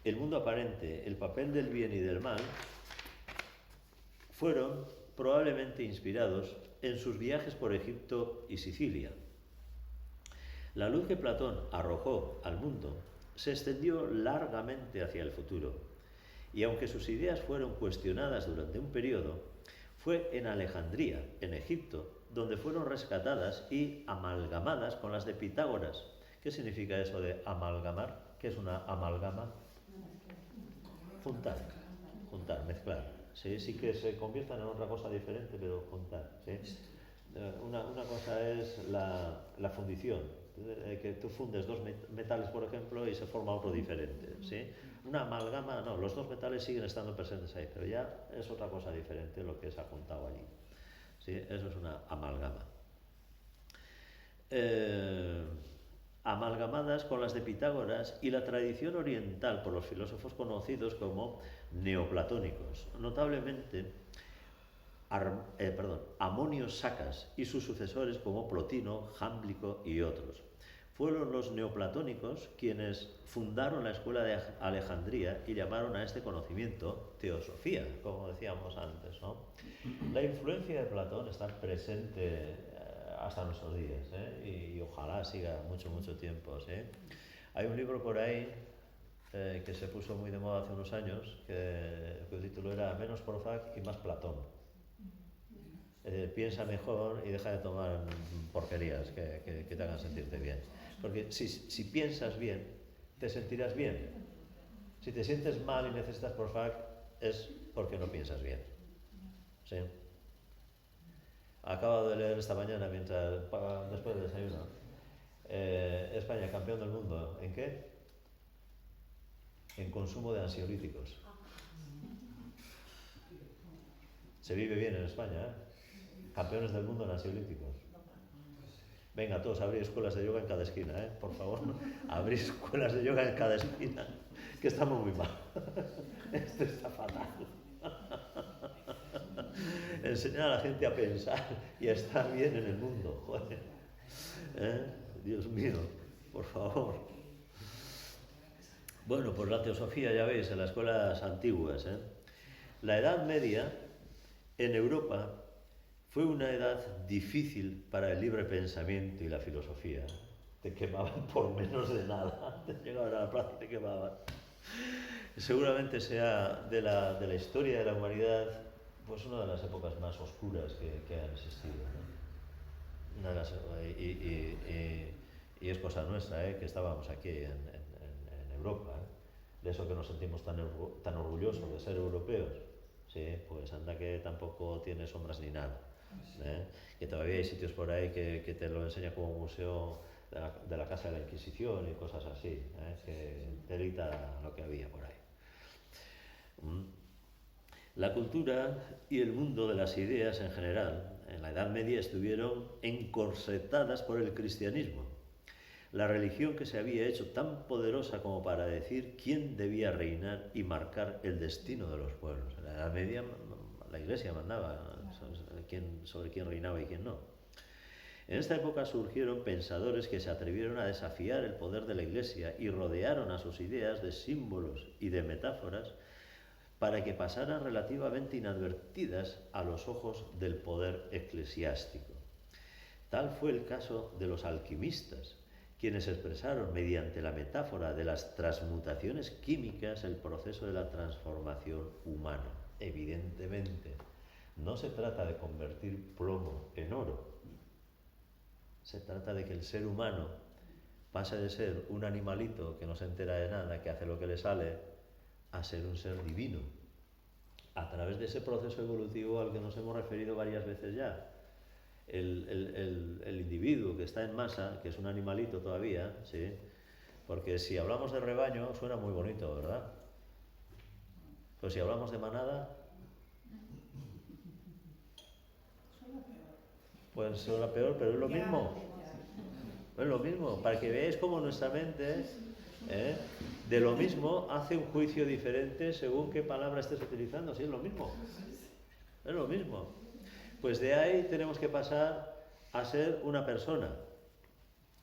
el mundo aparente, el papel del bien y del mal, fueron probablemente inspirados en sus viajes por Egipto y Sicilia. La luz que Platón arrojó al mundo se extendió largamente hacia el futuro, y aunque sus ideas fueron cuestionadas durante un periodo, fue en Alejandría, en Egipto, donde fueron rescatadas y amalgamadas con las de Pitágoras. ¿Qué significa eso de amalgamar? ¿Qué es una amalgama? Juntar, mezclar. Sí que se conviertan en otra cosa diferente, pero juntar. ¿Sí? Una cosa es la fundición, que tú fundes dos metales, por ejemplo, y se forma otro diferente. ¿Sí? Una amalgama, no, los dos metales siguen estando presentes ahí, pero ya es otra cosa diferente lo que se ha juntado allí. ¿Sí? Eso es una amalgama. Amalgamadas con las de Pitágoras y la tradición oriental por los filósofos conocidos como neoplatónicos, notablemente Amonio Sacas y sus sucesores como Plotino, Jámblico y otros. Fueron los neoplatónicos quienes fundaron la escuela de Alejandría y llamaron a este conocimiento teosofía, como decíamos antes, ¿no? La influencia de Platón está presente hasta nuestros días, y ojalá siga mucho tiempo. Hay un libro por ahí que se puso muy de moda hace unos años, que el título era Menos Prozac y más Platón. Piensa mejor y deja de tomar porquerías que te hagan sentirte bien. Porque si piensas bien, te sentirás bien. Si te sientes mal y necesitas Prozac, es porque no piensas bien. ¿Sí? Acabo de leer esta mañana después del desayuno. España, campeón del mundo. ¿En qué? En consumo de ansiolíticos. Se vive bien en España, campeones del mundo en ansiolíticos. Venga, todos abrir escuelas de yoga en cada esquina, por favor. Abrir escuelas de yoga en cada esquina, que estamos muy mal. Esto está fatal. Enseñar a la gente a pensar y a estar bien en el mundo, joder. Dios mío, por favor. Bueno, pues la teosofía, ya veis, en las escuelas antiguas. La Edad Media, en Europa, fue una edad difícil para el libre pensamiento y la filosofía. Te quemaban por menos de nada. Te llegaban a la plaza y te quemaban. Seguramente sea de la historia de la humanidad, pues una de las épocas más oscuras que han existido, ¿no? Y es cosa nuestra, que estábamos aquí en Europa, de eso que nos sentimos tan orgullosos de ser europeos. Sí, pues anda que tampoco tiene sombras ni nada. Que todavía hay sitios por ahí que te lo enseña como museo de la Casa de la Inquisición y cosas así, que delita lo que había por ahí. La cultura y el mundo de las ideas en general, en la Edad Media, estuvieron encorsetadas por el cristianismo, la religión que se había hecho tan poderosa como para decir quién debía reinar y marcar el destino de los pueblos. En la Edad Media la Iglesia mandaba sobre quién reinaba y quién no. En esta época surgieron pensadores que se atrevieron a desafiar el poder de la Iglesia y rodearon a sus ideas de símbolos y de metáforas para que pasaran relativamente inadvertidas a los ojos del poder eclesiástico. Tal fue el caso de los alquimistas, quienes expresaron mediante la metáfora de las transmutaciones químicas el proceso de la transformación humana. Evidentemente, no se trata de convertir plomo en oro. Se trata de que el ser humano pase de ser un animalito que no se entera de nada, que hace lo que le sale, a ser un ser divino. A través de ese proceso evolutivo al que nos hemos referido varias veces ya. El individuo que está en masa, que es un animalito todavía, ¿sí? Porque si hablamos de rebaño suena muy bonito, ¿verdad? Pues si hablamos de manada, pues suena peor, pero es lo mismo. Es lo mismo, para que veáis cómo nuestra mente, de lo mismo, hace un juicio diferente según qué palabra estés utilizando. Sí, es lo mismo. Es lo mismo. Pues de ahí tenemos que pasar a ser una persona,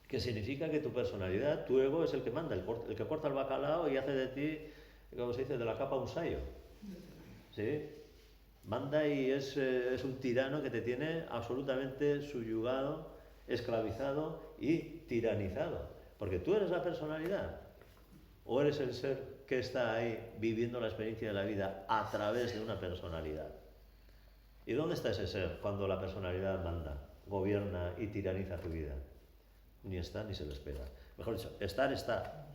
que significa que tu personalidad, tu ego es el que manda, el que corta el bacalao y hace de ti, como se dice, de la capa un sayo. ¿Sí? Manda y es un tirano que te tiene absolutamente subyugado, esclavizado y tiranizado. Porque tú eres la personalidad, o eres el ser que está ahí viviendo la experiencia de la vida a través de una personalidad. ¿Y dónde está ese ser cuando la personalidad manda, gobierna y tiraniza tu vida? Ni está ni se le espera. Mejor dicho, estar está,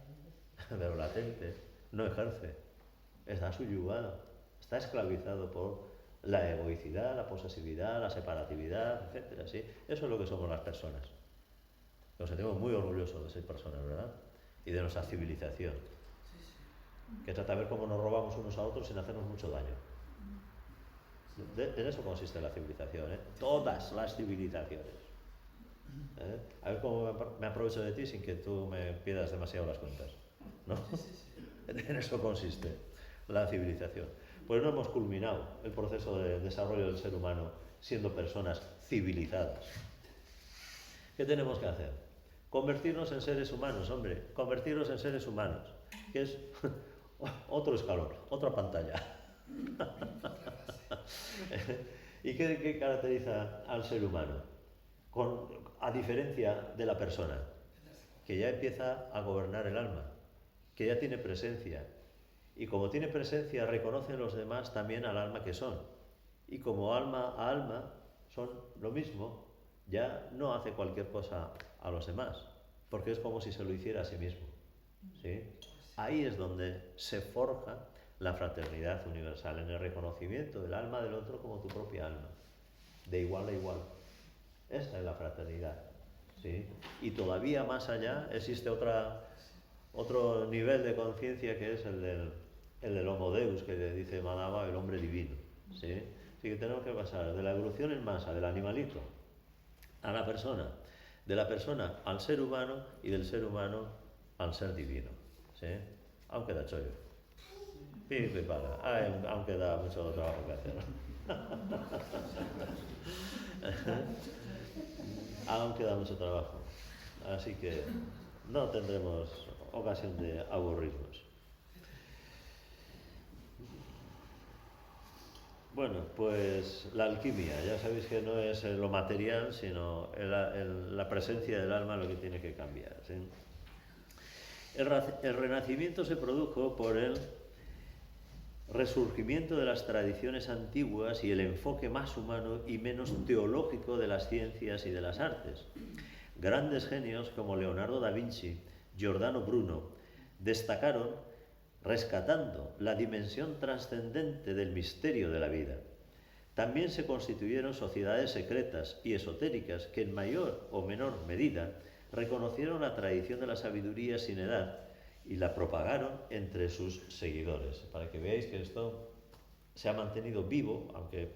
pero latente, no ejerce. Está subyugado, está esclavizado por la egoicidad, la posesividad, la separatividad, etc. ¿Sí? Eso es lo que somos las personas. Nos sentimos muy orgullosos de ser personas, ¿verdad? Y de nuestra civilización. Que trata de ver cómo nos robamos unos a otros sin hacernos mucho daño. En eso consiste la civilización, todas las civilizaciones. A ver cómo me aprovecho de ti sin que tú me pidas demasiado las cuentas, ¿no? En eso consiste la civilización. Pues no hemos culminado el proceso de desarrollo del ser humano siendo personas civilizadas. ¿Qué tenemos que hacer? Convertirnos en seres humanos, hombre, convertirnos en seres humanos, que es otro escalón, otra pantalla. ¿Y qué caracteriza al ser humano? A diferencia de la persona, que ya empieza a gobernar el alma, que ya tiene presencia, y como tiene presencia reconoce en los demás también al alma que son, y como alma a alma son lo mismo, ya no hace cualquier cosa a los demás, porque es como si se lo hiciera a sí mismo, ¿sí? Ahí es donde se forja la fraternidad universal, en el reconocimiento del alma del otro como tu propia alma, de igual a igual. Esa es la fraternidad, ¿sí? Y todavía más allá existe otro nivel de conciencia que es el del Homo Deus, que dice Madama, el hombre divino, ¿sí? Así que tenemos que pasar de la evolución en masa, del animalito, a la persona, de la persona al ser humano y del ser humano al ser divino. ¿Sí? Aún queda chollo. Pipe para. Aún queda mucho trabajo que hacer. Aún queda mucho trabajo. Así que no tendremos ocasión de aburrirnos. Bueno, pues la alquimia, ya sabéis que no es lo material, sino la presencia del alma lo que tiene que cambiar. ¿Sí? El Renacimiento se produjo por el resurgimiento de las tradiciones antiguas y el enfoque más humano y menos teológico de las ciencias y de las artes. Grandes genios como Leonardo da Vinci, Giordano Bruno, destacaron rescatando la dimensión trascendente del misterio de la vida. También se constituyeron sociedades secretas y esotéricas que en mayor o menor medida reconocieron la tradición de la sabiduría sin edad y la propagaron entre sus seguidores. Para que veáis que esto se ha mantenido vivo, aunque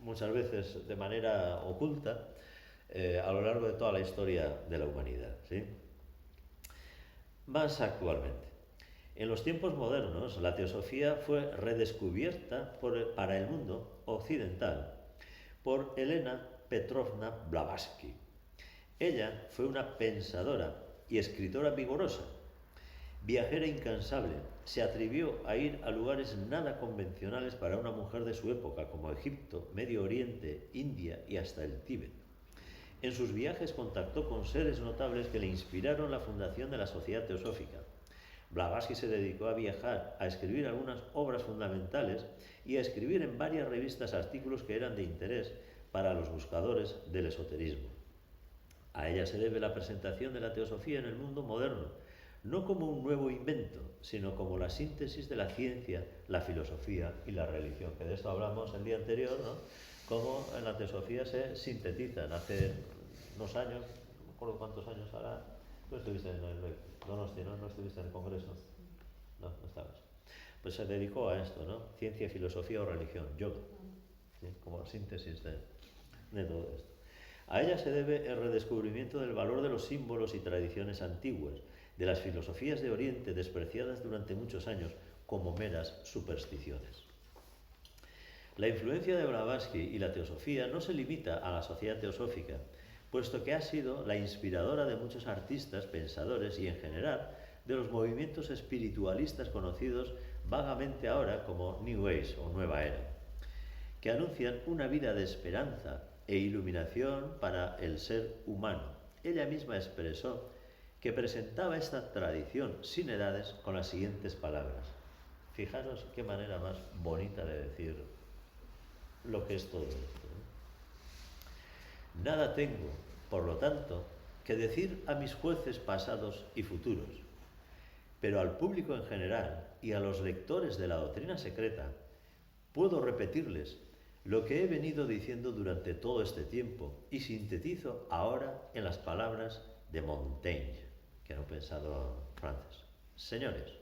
muchas veces de manera oculta, a lo largo de toda la historia de la humanidad. ¿Sí? Más actualmente. En los tiempos modernos, la teosofía fue redescubierta para el mundo occidental por Elena Petrovna Blavatsky. Ella fue una pensadora y escritora vigorosa, viajera incansable. Se atrevió a ir a lugares nada convencionales para una mujer de su época, como Egipto, Medio Oriente, India y hasta el Tíbet. En sus viajes contactó con seres notables que le inspiraron la fundación de la Sociedad Teosófica. Blavatsky se dedicó a viajar, a escribir algunas obras fundamentales y a escribir en varias revistas artículos que eran de interés para los buscadores del esoterismo. A ella se debe la presentación de la teosofía en el mundo moderno, no como un nuevo invento, sino como la síntesis de la ciencia, la filosofía y la religión, que de esto hablamos el día anterior, ¿no? Cómo en la teosofía se sintetizan. Hace unos años, no me acuerdo cuántos años hará, tú estuviste en el Donosti, ¿no? ¿No estuviste en el Congreso? No estabas. Pues se dedicó a esto, ¿no? Ciencia, filosofía o religión, yoga, ¿sí? Como síntesis de todo esto. A ella se debe el redescubrimiento del valor de los símbolos y tradiciones antiguas, de las filosofías de Oriente despreciadas durante muchos años como meras supersticiones. La influencia de Blavatsky y la teosofía no se limita a la sociedad teosófica, puesto que ha sido la inspiradora de muchos artistas, pensadores y en general de los movimientos espiritualistas conocidos vagamente ahora como New Age o Nueva Era, que anuncian una vida de esperanza e iluminación para el ser humano. Ella misma expresó que presentaba esta tradición sin edades con las siguientes palabras. Fijaros qué manera más bonita de decir lo que es todo esto. Nada tengo, por lo tanto, que decir a mis jueces pasados y futuros, pero al público en general y a los lectores de la doctrina secreta, puedo repetirles lo que he venido diciendo durante todo este tiempo y sintetizo ahora en las palabras de Montaigne, que era un pensador francés. Señores,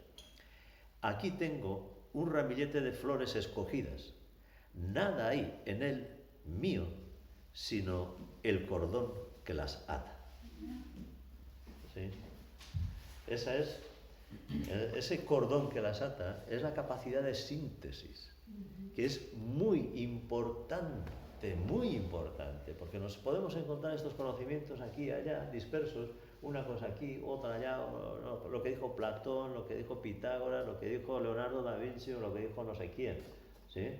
aquí tengo un ramillete de flores escogidas. Nada hay en él mío, sino el cordón que las ata. ¿Sí? Ese cordón que las ata es la capacidad de síntesis, que es muy importante, porque nos podemos encontrar estos conocimientos aquí y allá, dispersos, una cosa aquí, otra allá, lo que dijo Platón, lo que dijo Pitágoras, lo que dijo Leonardo da Vinci o lo que dijo no sé quién, ¿sí?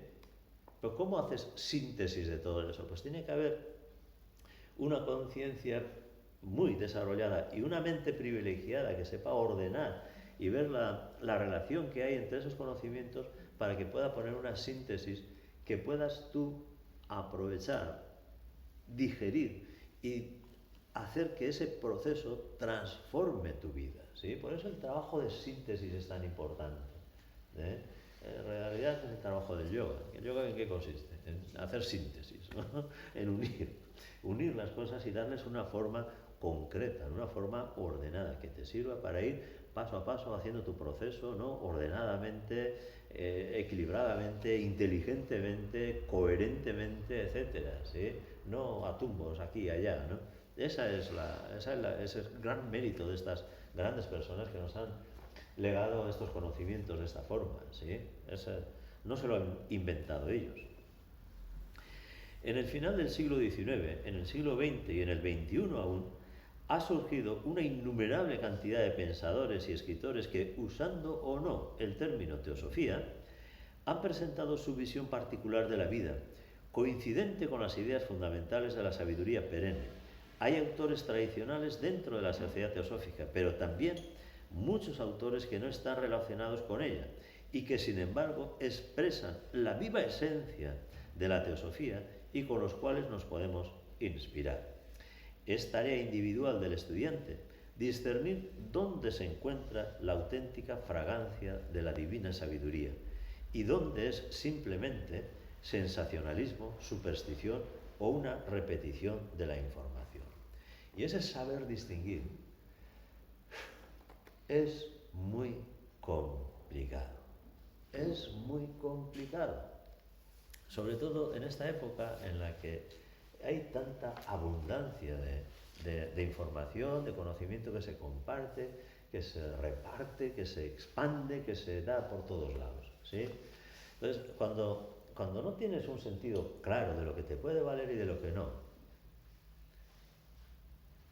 Pero ¿cómo haces síntesis de todo eso? Pues tiene que haber una conciencia muy desarrollada y una mente privilegiada que sepa ordenar y ver la relación que hay entre esos conocimientos para que pueda poner una síntesis que puedas tú aprovechar, digerir y hacer que ese proceso transforme tu vida, ¿sí? Por eso el trabajo de síntesis es tan importante, ¿eh? En realidad es el trabajo del yoga. ¿El yoga en qué consiste? En hacer síntesis, ¿no? En unir las cosas y darles una forma concreta, una forma ordenada, que te sirva para ir paso a paso haciendo tu proceso, ¿no? Ordenadamente, equilibradamente, inteligentemente, coherentemente, etcétera, ¿sí? No a tumbos aquí y allá, ¿no? Ese es el gran mérito de estas grandes personas que nos han legado estos conocimientos de esta forma, ¿sí? No se lo han inventado ellos. En el final del siglo XIX, en el siglo XX y en el XXI aún, ha surgido una innumerable cantidad de pensadores y escritores que, usando o no el término teosofía, han presentado su visión particular de la vida, coincidente con las ideas fundamentales de la sabiduría perenne. Hay autores tradicionales dentro de la sociedad teosófica, pero también muchos autores que no están relacionados con ella y que, sin embargo, expresan la viva esencia de la teosofía y con los cuales nos podemos inspirar. Es tarea individual del estudiante discernir dónde se encuentra la auténtica fragancia de la divina sabiduría y dónde es simplemente sensacionalismo, superstición o una repetición de la información. Y ese saber distinguir es muy complicado. Es muy complicado. Sobre todo en esta época en la que hay tanta abundancia de información, de conocimiento que se comparte, que se reparte, que se expande, que se da por todos lados, ¿sí? Entonces, cuando no tienes un sentido claro de lo que te puede valer y de lo que no,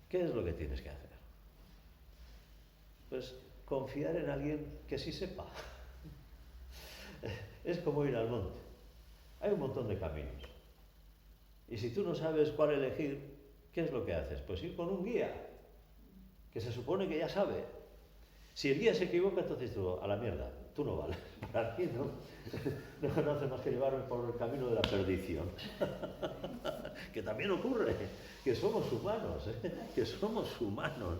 ¿qué es lo que tienes que hacer? Pues confiar en alguien que sí sepa. Es como ir al monte. Hay un montón de caminos. Y si tú no sabes cuál elegir, ¿qué es lo que haces? Pues ir con un guía, que se supone que ya sabe. Si el guía se equivoca, entonces tú, a la mierda, tú no vales. Para mí no conoce más que llevarme por el camino de la perdición. Que también ocurre, que somos humanos, que somos humanos.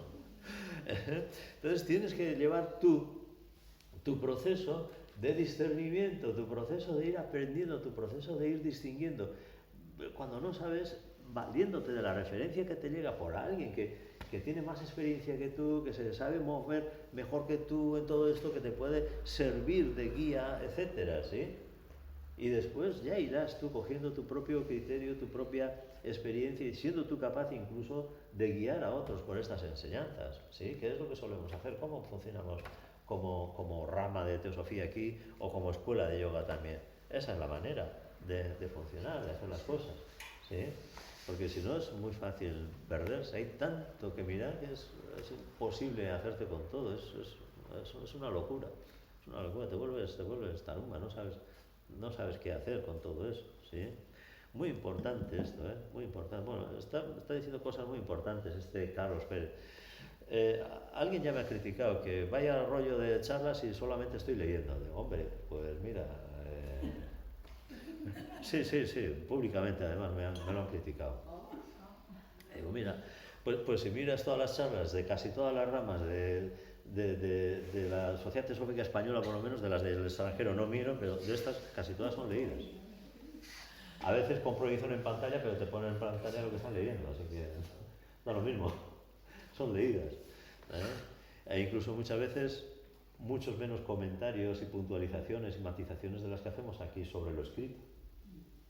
Entonces tienes que llevar tu proceso de discernimiento, tu proceso de ir aprendiendo, tu proceso de ir distinguiendo. Cuando no sabes, valiéndote de la referencia que te llega por alguien que tiene más experiencia que tú, que se sabe mover mejor que tú en todo esto, que te puede servir de guía, etcétera, ¿sí? Y después ya irás tú cogiendo tu propio criterio, tu propia experiencia y siendo tú capaz incluso de guiar a otros por estas enseñanzas, ¿sí? ¿Qué es lo que solemos hacer? ¿Cómo funcionamos como rama de teosofía aquí o como escuela de yoga también? Esa es la manera de funcionar, de hacer las cosas, ¿sí? Porque si no es muy fácil perderse, hay tanto que mirar que es imposible hacerte con todo, es una locura, te vuelves tarumba, no sabes qué hacer con todo eso, ¿sí? Muy importante esto, muy importante. Bueno, está diciendo cosas muy importantes Carlos Pérez. Alguien ya me ha criticado que vaya rollo de charlas y solamente estoy leyendo. Digo, hombre, pues mira, sí, públicamente además me lo han criticado. Digo, mira, pues si miras todas las charlas de casi todas las ramas de la Sociedad Teosófica Española, por lo menos de las del extranjero no miro, pero de estas casi todas son leídas. A veces con proyección en pantalla, pero te ponen en pantalla lo que están leyendo, así que da lo mismo, son leídas. E incluso muchas veces muchos menos comentarios y puntualizaciones y matizaciones de las que hacemos aquí sobre lo escrito.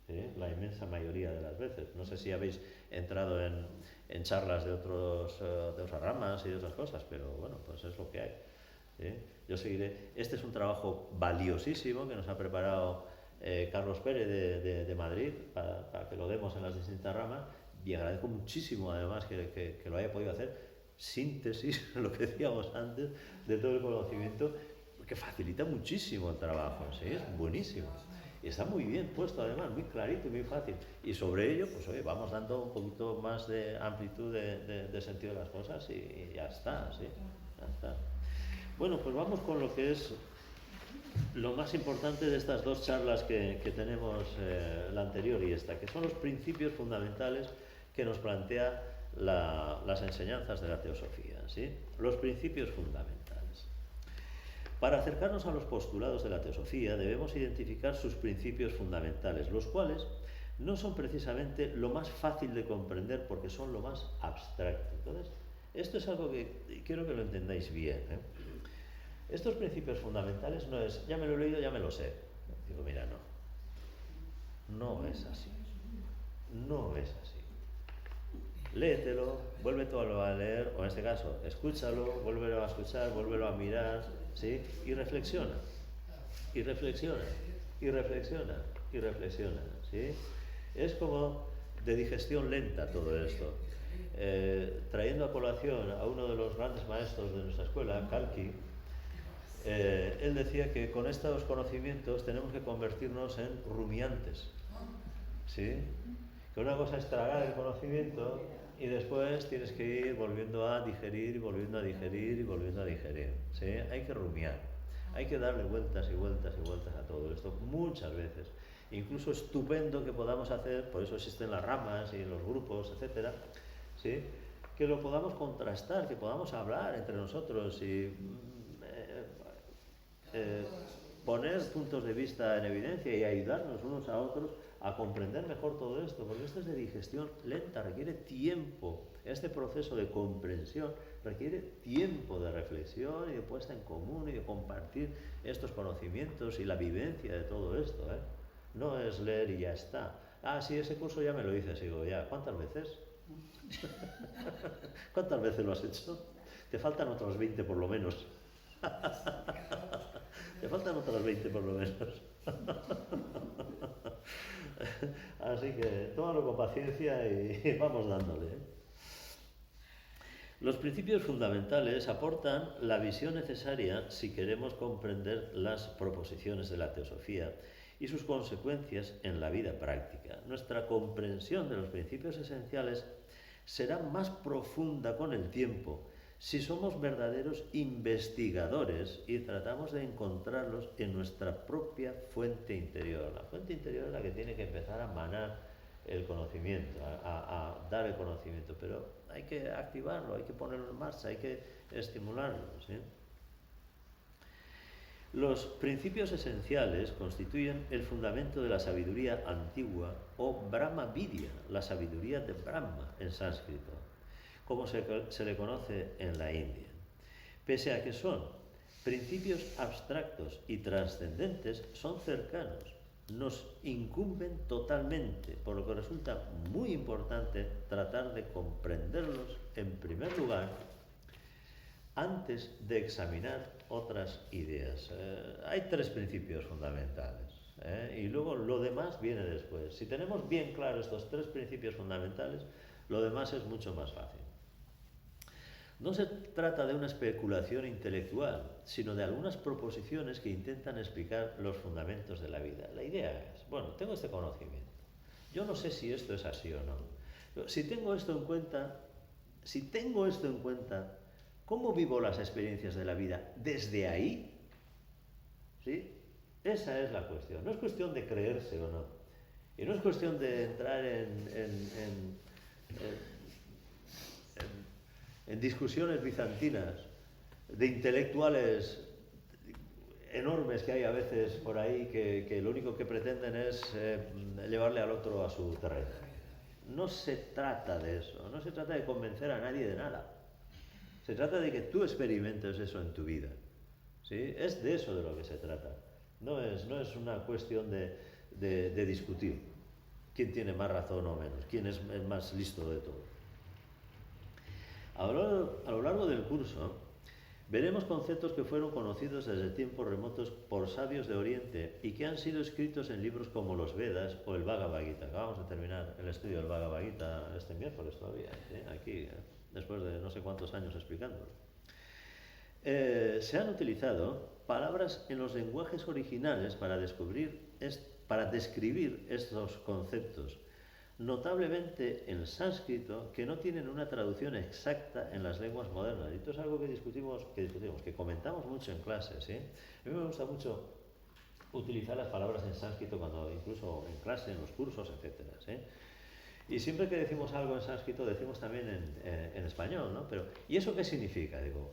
¿Sí? La inmensa mayoría de las veces. No sé si habéis entrado en charlas de otras ramas y de otras cosas, pero bueno, pues es lo que hay. ¿Sí? Yo seguiré. Este es un trabajo valiosísimo que nos ha preparado Carlos Pérez de Madrid para que lo demos en las distintas ramas, y agradezco muchísimo además que lo haya podido hacer. Síntesis, lo que decíamos antes, de todo el conocimiento, que facilita muchísimo el trabajo, ¿sí? Es buenísimo. Y está muy bien puesto además, muy clarito y muy fácil. Y sobre ello, pues oye, vamos dando un poquito más de amplitud de sentido de las cosas y ya está, ¿sí? Ya está. Bueno, pues vamos con lo que es lo más importante de estas dos charlas que tenemos, la anterior y esta, que son los principios fundamentales que nos plantea las enseñanzas de la teosofía, ¿sí? Los principios fundamentales. Para acercarnos a los postulados de la teosofía debemos identificar sus principios fundamentales, los cuales no son precisamente lo más fácil de comprender porque son lo más abstracto. Entonces, esto es algo que quiero que lo entendáis bien, Estos principios fundamentales no es, ya me lo he leído, ya me lo sé. Digo, mira, no es así. No es así. Léetelo, vuélvetelo a leer, o en este caso, escúchalo, vuélvelo a escuchar, vuélvelo a mirar, ¿sí? Y reflexiona, y reflexiona, y reflexiona, y reflexiona, ¿sí? Es como de digestión lenta todo esto. Trayendo a colación a uno de los grandes maestros de nuestra escuela, Kalki, él decía que con estos conocimientos tenemos que convertirnos en rumiantes, ¿sí? Que una cosa es tragar el conocimiento y después tienes que ir volviendo a digerir y volviendo a digerir y volviendo a digerir, ¿sí? Hay que rumiar, hay que darle vueltas y vueltas y vueltas a todo esto muchas veces. Incluso estupendo que podamos hacer, por eso existen las ramas y los grupos, etcétera, ¿sí? Que lo podamos contrastar, que podamos hablar entre nosotros y poner puntos de vista en evidencia y ayudarnos unos a otros a comprender mejor todo esto, porque esto es de digestión lenta, requiere tiempo. Este proceso de comprensión requiere tiempo de reflexión y de puesta en común y de compartir estos conocimientos y la vivencia de todo esto, ¿eh? No es leer y ya está. Ah, sí, ese curso ya me lo hice, sigo ya. ¿Cuántas veces? ¿Cuántas veces lo has hecho? Te faltan otros 20 por lo menos. Te faltan otras 20 por lo menos. Así que tómalo con paciencia y vamos dándole. Los principios fundamentales aportan la visión necesaria si queremos comprender las proposiciones de la teosofía y sus consecuencias en la vida práctica. Nuestra comprensión de los principios esenciales será más profunda con el tiempo si somos verdaderos investigadores y tratamos de encontrarlos en nuestra propia fuente interior. La fuente interior es la que tiene que empezar a manar el conocimiento, a dar el conocimiento, pero hay que activarlo, hay que ponerlo en marcha, hay que estimularlo, ¿sí? Los principios esenciales constituyen el fundamento de la sabiduría antigua o Brahma Vidya, la sabiduría de Brahma en sánscrito, como se le conoce en la India. Pese a que son principios abstractos y trascendentes, son cercanos, nos incumben totalmente, por lo que resulta muy importante tratar de comprenderlos en primer lugar antes de examinar otras ideas. Hay tres principios fundamentales, y luego lo demás viene después. Si tenemos bien claro estos tres principios fundamentales, lo demás es mucho más fácil. No se trata de una especulación intelectual, sino de algunas proposiciones que intentan explicar los fundamentos de la vida. La idea es, bueno, tengo este conocimiento, yo no sé si esto es así o no. Pero si tengo esto en cuenta, ¿cómo vivo las experiencias de la vida desde ahí? ¿Sí? Esa es la cuestión. No es cuestión de creerse o no. Y no es cuestión de entrar en discusiones bizantinas de intelectuales enormes que hay a veces por ahí que lo único que pretenden es llevarle al otro a su terreno. No se trata de eso, no se trata de convencer a nadie de nada. Se trata de que tú experimentes eso en tu vida, ¿sí? Es de eso de lo que se trata. No es una cuestión de discutir quién tiene más razón o menos, quién es el más listo de todo. A lo largo del curso veremos conceptos que fueron conocidos desde tiempos remotos por sabios de Oriente y que han sido escritos en libros como los Vedas o el Bhagavad Gita. Acabamos de terminar el estudio del Bhagavad Gita este miércoles todavía, ¿sí? Aquí, después de no sé cuántos años explicándolo. Se han utilizado palabras en los lenguajes originales para describir estos conceptos, notablemente en sánscrito, que no tienen una traducción exacta en las lenguas modernas. Y esto es algo que comentamos mucho en clase, ¿sí? A mí me gusta mucho utilizar las palabras en sánscrito incluso en clase, en los cursos, etcétera, ¿sí? Y siempre que decimos algo en sánscrito, decimos también en español, ¿no? Pero, ¿y eso qué significa? Digo,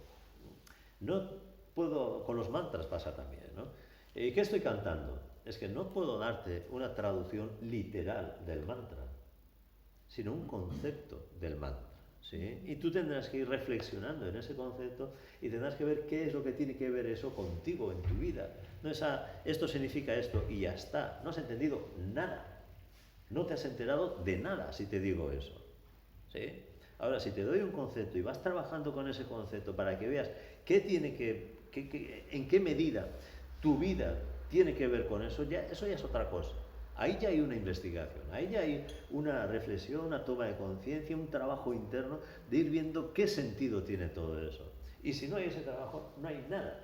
no puedo, con los mantras pasa también, ¿no? ¿Y qué estoy cantando? Es que no puedo darte una traducción literal del mantra, sino un concepto del mantra. ¿sí? Y tú tendrás que ir reflexionando en ese concepto y tendrás que ver qué es lo que tiene que ver eso contigo en tu vida. No es esto significa esto y ya está. No has entendido nada. No te has enterado de nada si te digo eso. ¿Sí? Ahora, si te doy un concepto y vas trabajando con ese concepto para que veas qué tiene en qué medida tu vida tiene que ver con eso ya es otra cosa. Ahí ya hay una investigación, ahí ya hay una reflexión, una toma de conciencia, un trabajo interno de ir viendo qué sentido tiene todo eso. Y si no hay ese trabajo, no hay nada.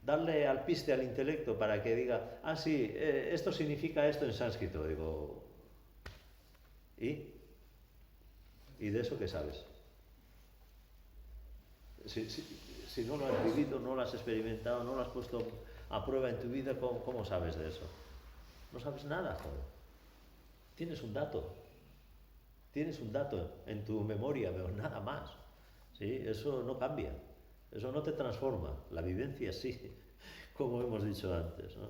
Darle al piste al intelecto para que diga, sí, esto significa esto en sánscrito. Digo, ¿y? ¿Y de eso qué sabes? Si no lo has vivido, no lo has experimentado, no lo has puesto a prueba en tu vida, ¿cómo sabes de eso? No sabes nada, joder. Tienes un dato en tu memoria, pero nada más. ¿Sí? Eso no cambia, eso no te transforma. La vivencia sí, como hemos dicho antes, ¿no?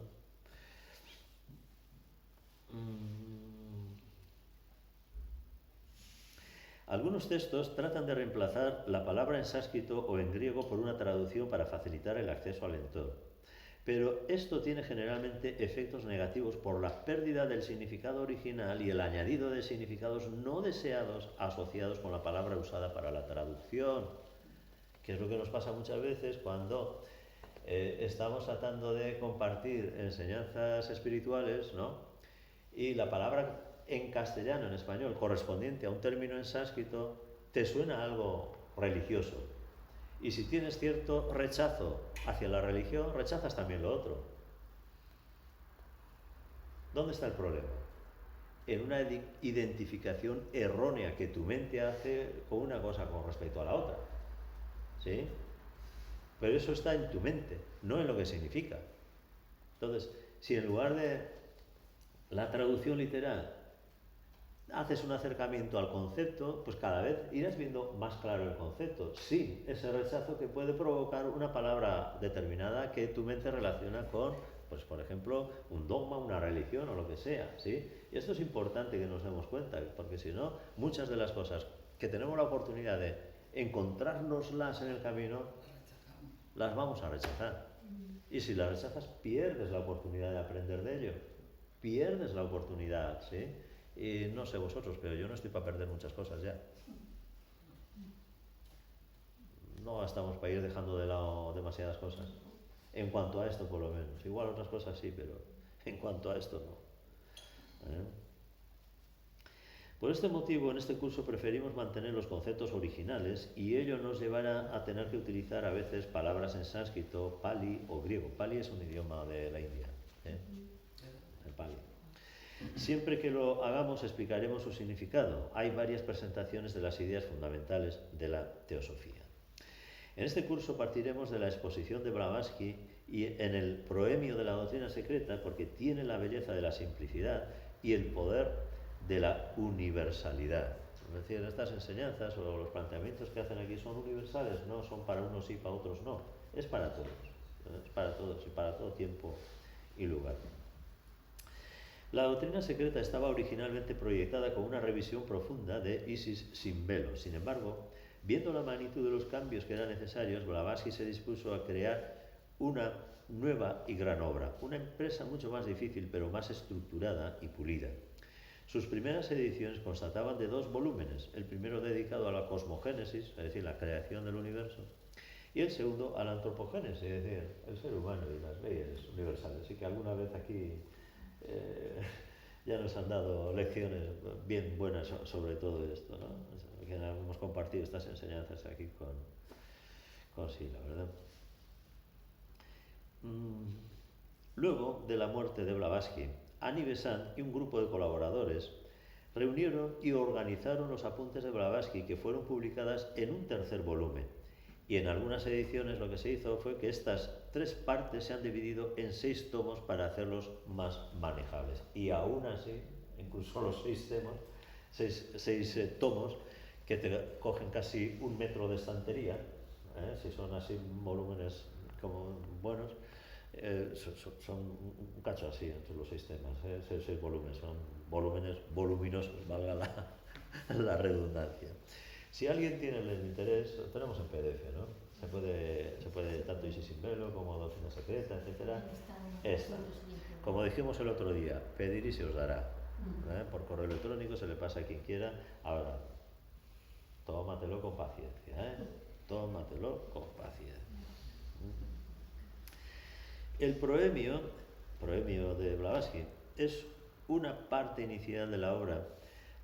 Algunos textos tratan de reemplazar la palabra en sánscrito o en griego por una traducción para facilitar el acceso al entorno. Pero esto tiene generalmente efectos negativos por la pérdida del significado original y el añadido de significados no deseados asociados con la palabra usada para la traducción, que es lo que nos pasa muchas veces cuando estamos tratando de compartir enseñanzas espirituales, ¿no? Y la palabra en castellano, en español, correspondiente a un término en sánscrito, te suena algo religioso. Y si tienes cierto rechazo hacia la religión, rechazas también lo otro. ¿Dónde está el problema? En una identificación errónea que tu mente hace con una cosa con respecto a la otra. ¿Sí? Pero eso está en tu mente, no en lo que significa. Entonces, si en lugar de la traducción literal haces un acercamiento al concepto, pues cada vez irás viendo más claro el concepto, sin ese rechazo que puede provocar una palabra determinada que tu mente relaciona con, pues por ejemplo, un dogma, una religión o lo que sea, ¿sí? Y esto es importante que nos demos cuenta, porque si no, muchas de las cosas que tenemos la oportunidad de encontrárnoslas en el camino, las vamos a rechazar. Y si las rechazas, pierdes la oportunidad de aprender de ello. Pierdes la oportunidad, ¿sí? Y no sé vosotros, pero yo no estoy para perder muchas cosas ya. No estamos para ir dejando de lado demasiadas cosas. En cuanto a esto, por lo menos. Igual otras cosas sí, pero en cuanto a esto no. Por este motivo, en este curso preferimos mantener los conceptos originales y ello nos llevará a tener que utilizar a veces palabras en sánscrito, pali o griego. Pali es un idioma de la India. El pali. Siempre que lo hagamos explicaremos su significado. Hay varias presentaciones de las ideas fundamentales de la teosofía. En este curso partiremos de la exposición de Blavatsky y en el proemio de la doctrina secreta, porque tiene la belleza de la simplicidad y el poder de la universalidad. Es decir, estas enseñanzas o los planteamientos que hacen aquí son universales, no son para unos y para otros no. Es para todos. Es para todos y para todo tiempo y lugar. La doctrina secreta estaba originalmente proyectada como una revisión profunda de Isis sin velo. Sin embargo, viendo la magnitud de los cambios que eran necesarios, Blavatsky se dispuso a crear una nueva y gran obra, una empresa mucho más difícil pero más estructurada y pulida. Sus primeras ediciones constataban de 2 volúmenes, el primero dedicado a la cosmogénesis, es decir, la creación del universo, y el segundo a la antropogénesis, es decir, el ser humano y las leyes universales. Así que alguna vez aquí ya nos han dado lecciones bien buenas sobre todo esto, ¿no? Que hemos compartido estas enseñanzas aquí con Sila, ¿verdad? Luego de la muerte de Blavatsky, Annie Besant y un grupo de colaboradores reunieron y organizaron los apuntes de Blavatsky, que fueron publicadas en un tercer volumen. Y en algunas ediciones lo que se hizo fue que estas 3 partes se han dividido en 6 tomos para hacerlos más manejables. Y aún así, incluso los 6 tomos, que te cogen casi 1 metro de estantería, si son así volúmenes como buenos, son un cacho así entre los 6 temas, 6 volúmenes, son volúmenes voluminosos, valga la redundancia. Si alguien tiene el interés, lo tenemos en PDF, ¿no? Se puede tanto Isis sin velo como Doctrina Secreta, etcétera. Esta. Como dijimos el otro día, pedir y se os dará. Por correo electrónico se le pasa a quien quiera. Ahora, tómatelo con paciencia, tómatelo con paciencia. El proemio de Blavatsky, es una parte inicial de la obra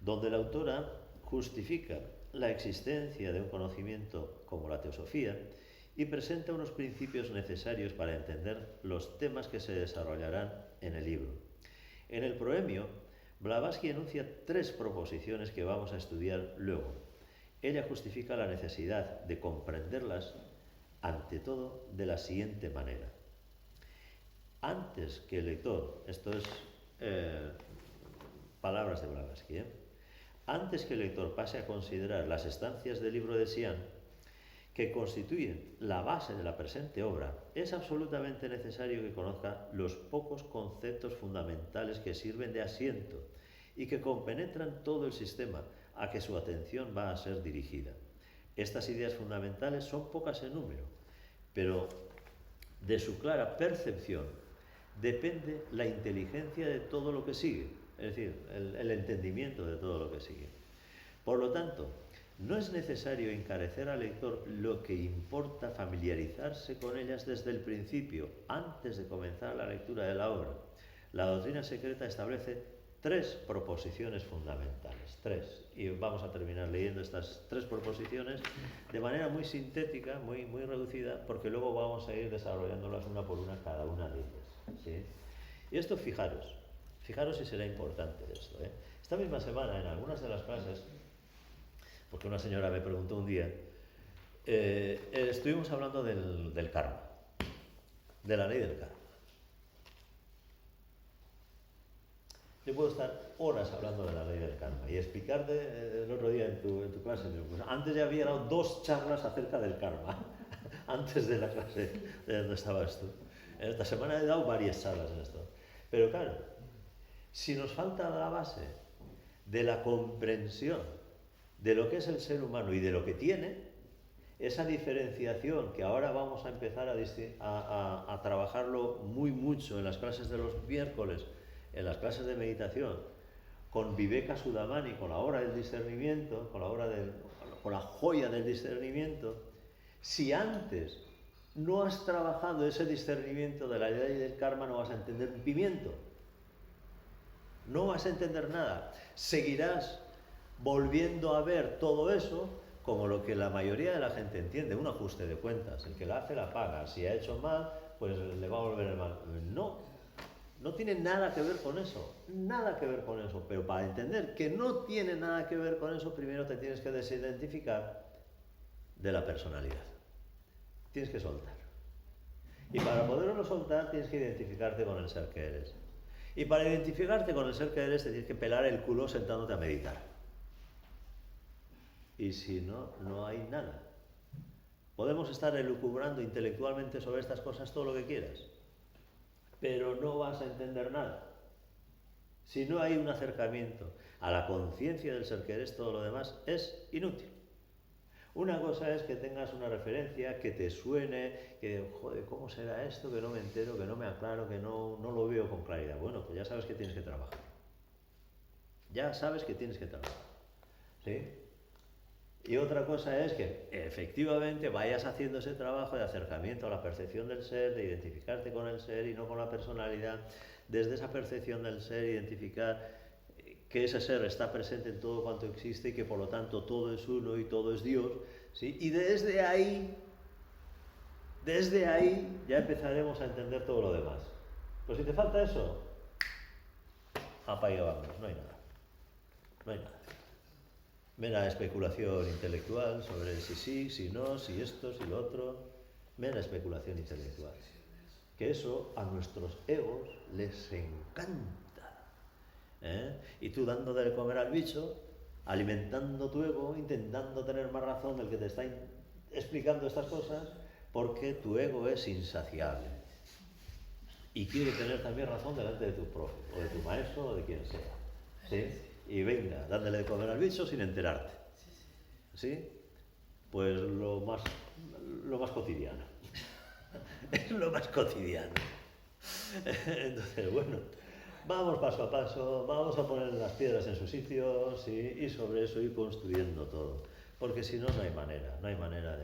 donde la autora justifica la existencia de un conocimiento como la teosofía y presenta unos principios necesarios para entender los temas que se desarrollarán en el libro. En el proemio, Blavatsky enuncia 3 proposiciones que vamos a estudiar luego. Ella justifica la necesidad de comprenderlas, ante todo, de la siguiente manera. Antes que el lector, esto es palabras de Blavatsky, antes que el lector pase a considerar las estancias del libro de Xian, que constituyen la base de la presente obra, es absolutamente necesario que conozca los pocos conceptos fundamentales que sirven de asiento y que compenetran todo el sistema a que su atención va a ser dirigida. Estas ideas fundamentales son pocas en número, pero de su clara percepción depende la inteligencia de todo lo que sigue, es decir, el entendimiento de todo lo que sigue. Por lo tanto, no es necesario encarecer al lector, lo que importa familiarizarse con ellas desde el principio, antes de comenzar la lectura de la obra. La doctrina secreta establece 3 proposiciones fundamentales, 3, y vamos a terminar leyendo estas 3 proposiciones de manera muy sintética, muy reducida, porque luego vamos a ir desarrollándolas una por una cada una de ellas, ¿sí? Y esto, fijaros si será importante esto, Esta misma semana, en algunas de las clases, porque una señora me preguntó un día, estuvimos hablando del karma, de la ley del karma. Yo puedo estar horas hablando de la ley del karma y explicarte el otro día en tu clase. Pues antes ya había dado 2 charlas acerca del karma, antes de la clase de donde estabas tú. Esta semana he dado varias charlas en esto. Pero claro, si nos falta la base de la comprensión de lo que es el ser humano y de lo que tiene, esa diferenciación que ahora vamos a empezar a trabajarlo muy mucho en las clases de los miércoles, en las clases de meditación, con Viveka Sudamani, con la obra del discernimiento, con la joya del discernimiento, si antes no has trabajado ese discernimiento de la ley del karma, no vas a entender un pimiento. No vas a entender nada. Seguirás volviendo a ver todo eso como lo que la mayoría de la gente entiende, un ajuste de cuentas. El que la hace la paga. Si ha hecho mal, pues le va a volver el mal. No tiene nada que ver con eso. Nada que ver con eso. Pero para entender que no tiene nada que ver con eso, primero te tienes que desidentificar de la personalidad. Tienes que soltar. Y para poderlo soltar, tienes que identificarte con el ser que eres. Y para identificarte con el ser que eres, te tienes que pelar el culo sentándote a meditar. Y si no, no hay nada. Podemos estar elucubrando intelectualmente sobre estas cosas todo lo que quieras, pero no vas a entender nada. Si no hay un acercamiento a la conciencia del ser que eres, todo lo demás es inútil. Una cosa es que tengas una referencia, que te suene, que, joder, ¿cómo será esto? Que no me entero, que no me aclaro, que no lo veo con claridad. Bueno, pues ya sabes que tienes que trabajar. Ya sabes que tienes que trabajar. ¿Sí? Y otra cosa es que efectivamente vayas haciendo ese trabajo de acercamiento a la percepción del ser, de identificarte con el ser y no con la personalidad. Desde esa percepción del ser, identificar que ese ser está presente en todo cuanto existe y que por lo tanto todo es uno y todo es Dios, ¿sí? Y desde ahí ya empezaremos a entender todo lo demás. Pues si te falta eso, apaga y vámonos, no hay nada. No hay nada. Mera especulación intelectual sobre si sí, si no, si esto, si lo otro. Mera especulación intelectual. Que eso a nuestros egos les encanta. Y tú dando de comer al bicho, alimentando tu ego, intentando tener más razón del que te está explicando estas cosas, porque tu ego es insaciable. Y quiere tener también razón delante de tu profe, o de tu maestro, o de quien sea. ¿Sí? y venga, dándole de comer al bicho sin enterarte. ¿Sí? Pues lo más cotidiano. Es lo más cotidiano. Entonces, bueno, vamos paso a paso, vamos a poner las piedras en sus sitios, ¿sí? Y sobre eso ir construyendo todo. Porque si no, no hay manera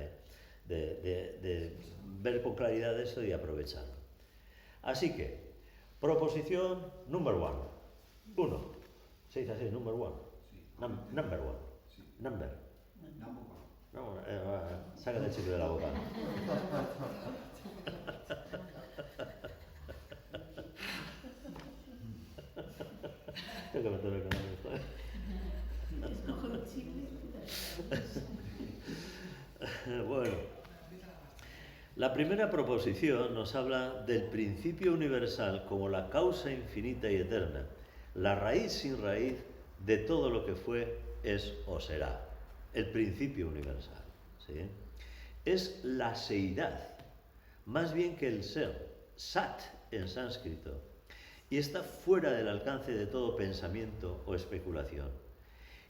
de ver con claridad eso y aprovecharlo. Así que, proposición number one. Uno. ¿Se dice así? Number one. Number one. Number. No, sácate el chip de la boca. Tengo que meter el canal esto, Es mejor el chile. Bueno, la primera proposición nos habla del principio universal como la causa infinita y eterna, la raíz sin raíz de todo lo que fue, es o será. El principio universal, ¿sí? Es la seidad, más bien que el ser, sat en sánscrito, y está fuera del alcance de todo pensamiento o especulación.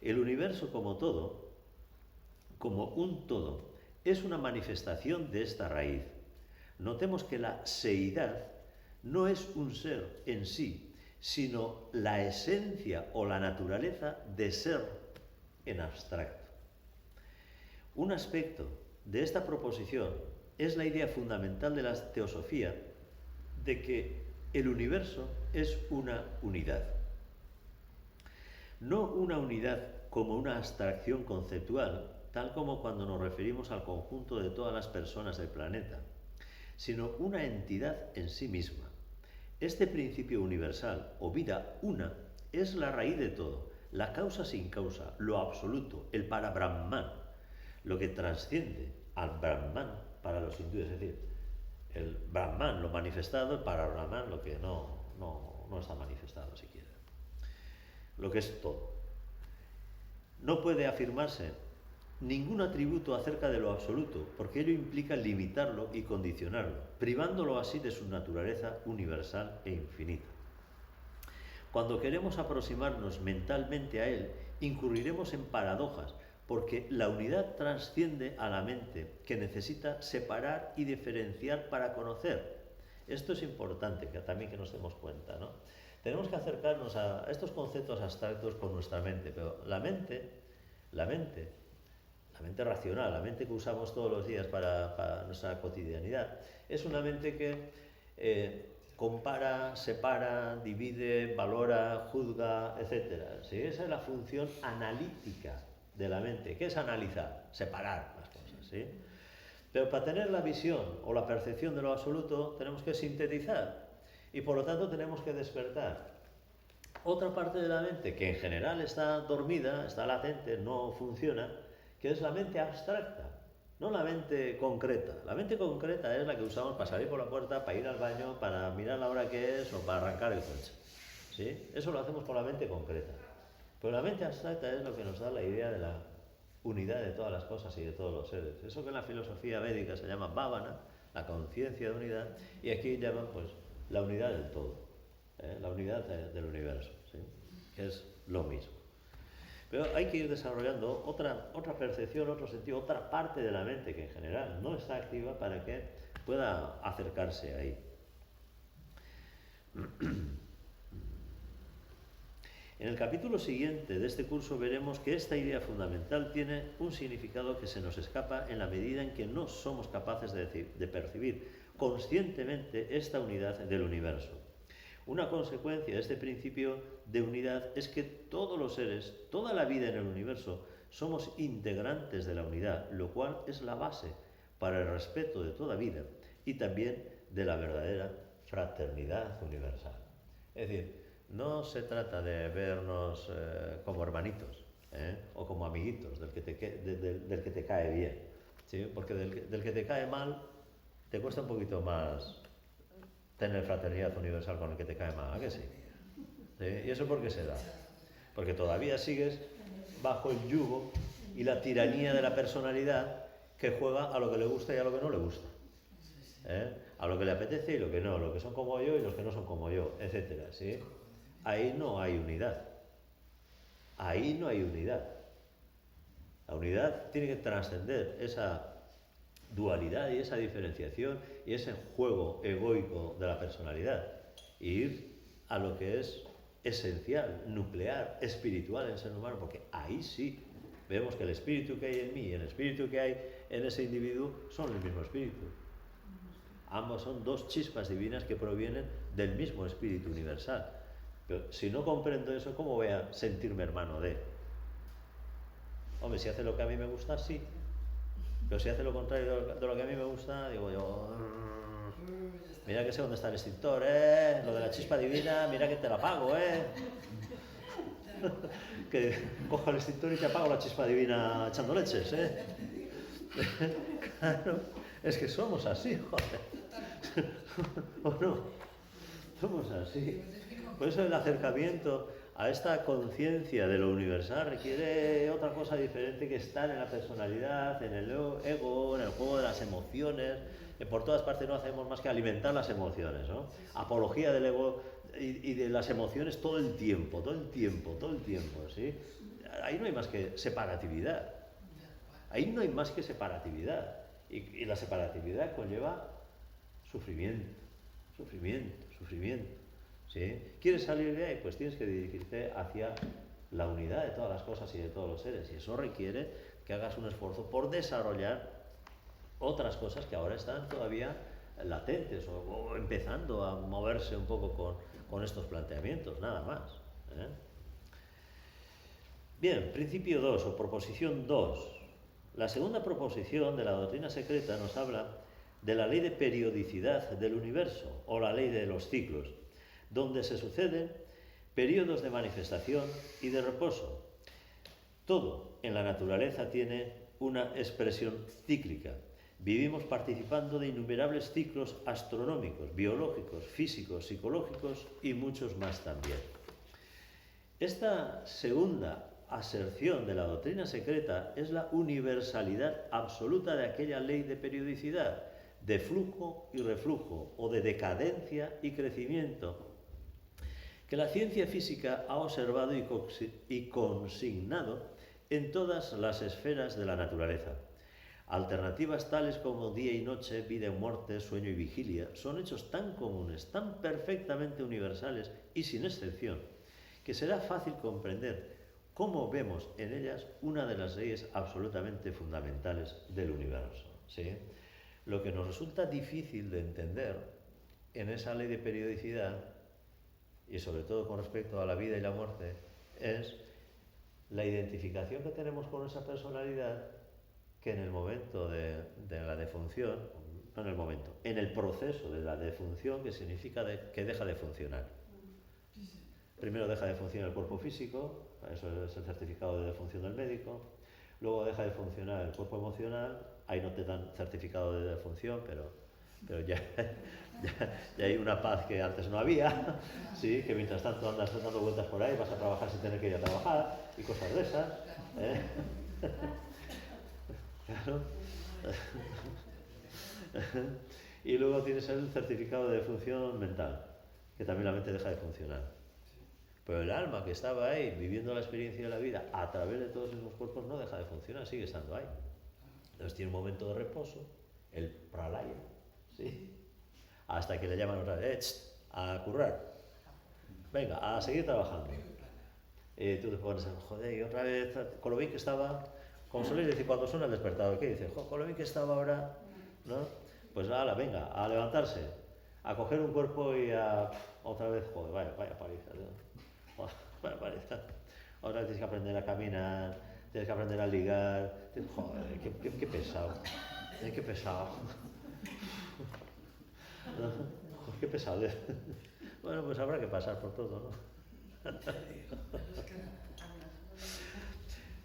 El universo como todo, como un todo, es una manifestación de esta raíz. Notemos que la seidad no es un ser en sí, sino la esencia o la naturaleza de ser en abstracto. Un aspecto de esta proposición es la idea fundamental de la teosofía de que el universo es una unidad. No una unidad como una abstracción conceptual, tal como cuando nos referimos al conjunto de todas las personas del planeta, sino una entidad en sí misma. Este principio universal, o vida una, es la raíz de todo, la causa sin causa, lo absoluto, el para-Brahman, lo que trasciende al Brahman para los hindúes, es decir, el Brahman, lo manifestado, el para-Brahman, lo que no está manifestado siquiera. Lo que es todo. No puede afirmarse ningún atributo acerca de lo absoluto, porque ello implica limitarlo y condicionarlo, privándolo así de su naturaleza universal e infinita. Cuando queremos aproximarnos mentalmente a él, incurriremos en paradojas, porque la unidad trasciende a la mente, que necesita separar y diferenciar para conocer. Esto es importante, que también que nos demos cuenta, ¿no? Tenemos que acercarnos a estos conceptos abstractos con nuestra mente, pero la mente racional, la mente que usamos todos los días para nuestra cotidianidad, es una mente que compara, separa, divide, valora, juzga, etc. ¿Sí? Esa es la función analítica de la mente. ¿Qué es analizar? Separar las cosas, ¿sí? Pero para tener la visión o la percepción de lo absoluto tenemos que sintetizar y por lo tanto tenemos que despertar. Otra parte de la mente que en general está dormida, está latente, no funciona, que es la mente abstracta, no la mente concreta. La mente concreta es la que usamos para salir por la puerta, para ir al baño, para mirar la hora que es o para arrancar el coche, ¿sí? Eso lo hacemos con la mente concreta. Pero la mente abstracta es lo que nos da la idea de la unidad de todas las cosas y de todos los seres. Eso que en la filosofía védica se llama bhavana, la conciencia de unidad, y aquí llaman pues la unidad del todo, la unidad del universo, ¿sí? Que es lo mismo. Pero hay que ir desarrollando otra percepción, otro sentido, otra parte de la mente que en general no está activa para que pueda acercarse ahí. En el capítulo siguiente de este curso veremos que esta idea fundamental tiene un significado que se nos escapa en la medida en que no somos capaces de percibir conscientemente esta unidad del universo. Una consecuencia de este principio de unidad es que todos los seres, toda la vida en el universo, somos integrantes de la unidad, lo cual es la base para el respeto de toda vida y también de la verdadera fraternidad universal. Es decir, no se trata de vernos como hermanitos o como amiguitos del que te cae bien, ¿sí? Porque del que te cae mal te cuesta un poquito más tener fraternidad universal con el que te cae mal, ¿a que sí? ¿Sí? ¿Y eso por qué se da? Porque todavía sigues bajo el yugo y la tiranía de la personalidad que juega a lo que le gusta y a lo que no le gusta, a lo que le apetece y lo que no, los que son como yo y los que no son como yo, etcétera, ¿sí? Ahí no hay unidad. ahí no hay unidad. La unidad tiene que trascender esa dualidad y esa diferenciación y ese juego egoico de la personalidad e ir a lo que es esencial, nuclear, espiritual en el ser humano, porque ahí sí vemos que el espíritu que hay en mí y el espíritu que hay en ese individuo son el mismo espíritu. Ambos son dos chispas divinas que provienen del mismo espíritu universal. Pero si no comprendo eso, ¿cómo voy a sentirme hermano de? Hombre, si hace lo que a mí me gusta, sí. Pero si hace lo contrario de lo que a mí me gusta, digo yo... Mira que sé dónde está el extintor, ¿eh? Lo de la chispa divina, mira que te la pago, ¿eh? Que cojo el extintor y te apago la chispa divina echando leches, ¿eh? Claro, es que somos así, joder. ¿O no? Somos así. Por eso el acercamiento a esta conciencia de lo universal requiere otra cosa diferente que estar en la personalidad, en el ego, en el juego de las emociones, que por todas partes no hacemos más que alimentar las emociones, ¿no? Apología del ego y de las emociones todo el tiempo, ¿sí? Ahí no hay más que separatividad. Ahí no hay más que separatividad. Y la separatividad conlleva sufrimiento. ¿Sí? ¿Quieres salir de ahí? Pues tienes que dirigirte hacia la unidad de todas las cosas y de todos los seres. Y eso requiere que hagas un esfuerzo por desarrollar otras cosas que ahora están todavía latentes o empezando a moverse un poco con estos planteamientos, nada más. ¿Eh? Bien, principio 2 o proposición 2. La segunda proposición de la doctrina secreta nos habla de la ley de periodicidad del universo o la ley de los ciclos, donde se suceden periodos de manifestación y de reposo. Todo en la naturaleza tiene una expresión cíclica. Vivimos participando de innumerables ciclos astronómicos, biológicos, físicos, psicológicos y muchos más también. Esta segunda aserción de la doctrina secreta es la universalidad absoluta de aquella ley de periodicidad, de flujo y reflujo, o de decadencia y crecimiento, que la ciencia física ha observado y consignado en todas las esferas de la naturaleza. Alternativas tales como día y noche, vida y muerte, sueño y vigilia, son hechos tan comunes, tan perfectamente universales y sin excepción, que será fácil comprender cómo vemos en ellas una de las leyes absolutamente fundamentales del universo, ¿sí? Lo que nos resulta difícil de entender en esa ley de periodicidad, y sobre todo con respecto a la vida y la muerte, es la identificación que tenemos con esa personalidad que en el momento de la defunción, no en el momento, en el proceso de la defunción, que significa que deja de funcionar. Primero deja de funcionar el cuerpo físico, eso es el certificado de defunción del médico, luego deja de funcionar el cuerpo emocional, ahí no te dan certificado de defunción, pero ya hay una paz que antes no había, ¿sí? Que mientras tanto andas dando vueltas por ahí, vas a trabajar sin tener que ir a trabajar y cosas de esas. ¿Eh? Claro. Y luego tienes el certificado de defunción mental, que también la mente deja de funcionar. Pero el alma que estaba ahí viviendo la experiencia de la vida a través de todos esos cuerpos no deja de funcionar, sigue estando ahí. Entonces tiene un momento de reposo, el pralaya, ¿sí? Hasta que le llaman otra vez, a currar. Venga, a seguir trabajando. Y tú te pones, joder, y otra vez, con lo bien que estaba, como soléis decir cuando suena el despertador, ¿qué dices? Con lo bien que estaba ahora, ¿no? Pues ala, venga, a levantarse, a coger un cuerpo y a otra vez, joder, vaya paliza, ¿no? Vaya paliza. Ahora tienes que aprender a caminar, tienes que aprender a ligar, joder, qué pesado, qué pesado. ¿No? Qué pesado. Bueno, pues habrá que pasar por todo, ¿no?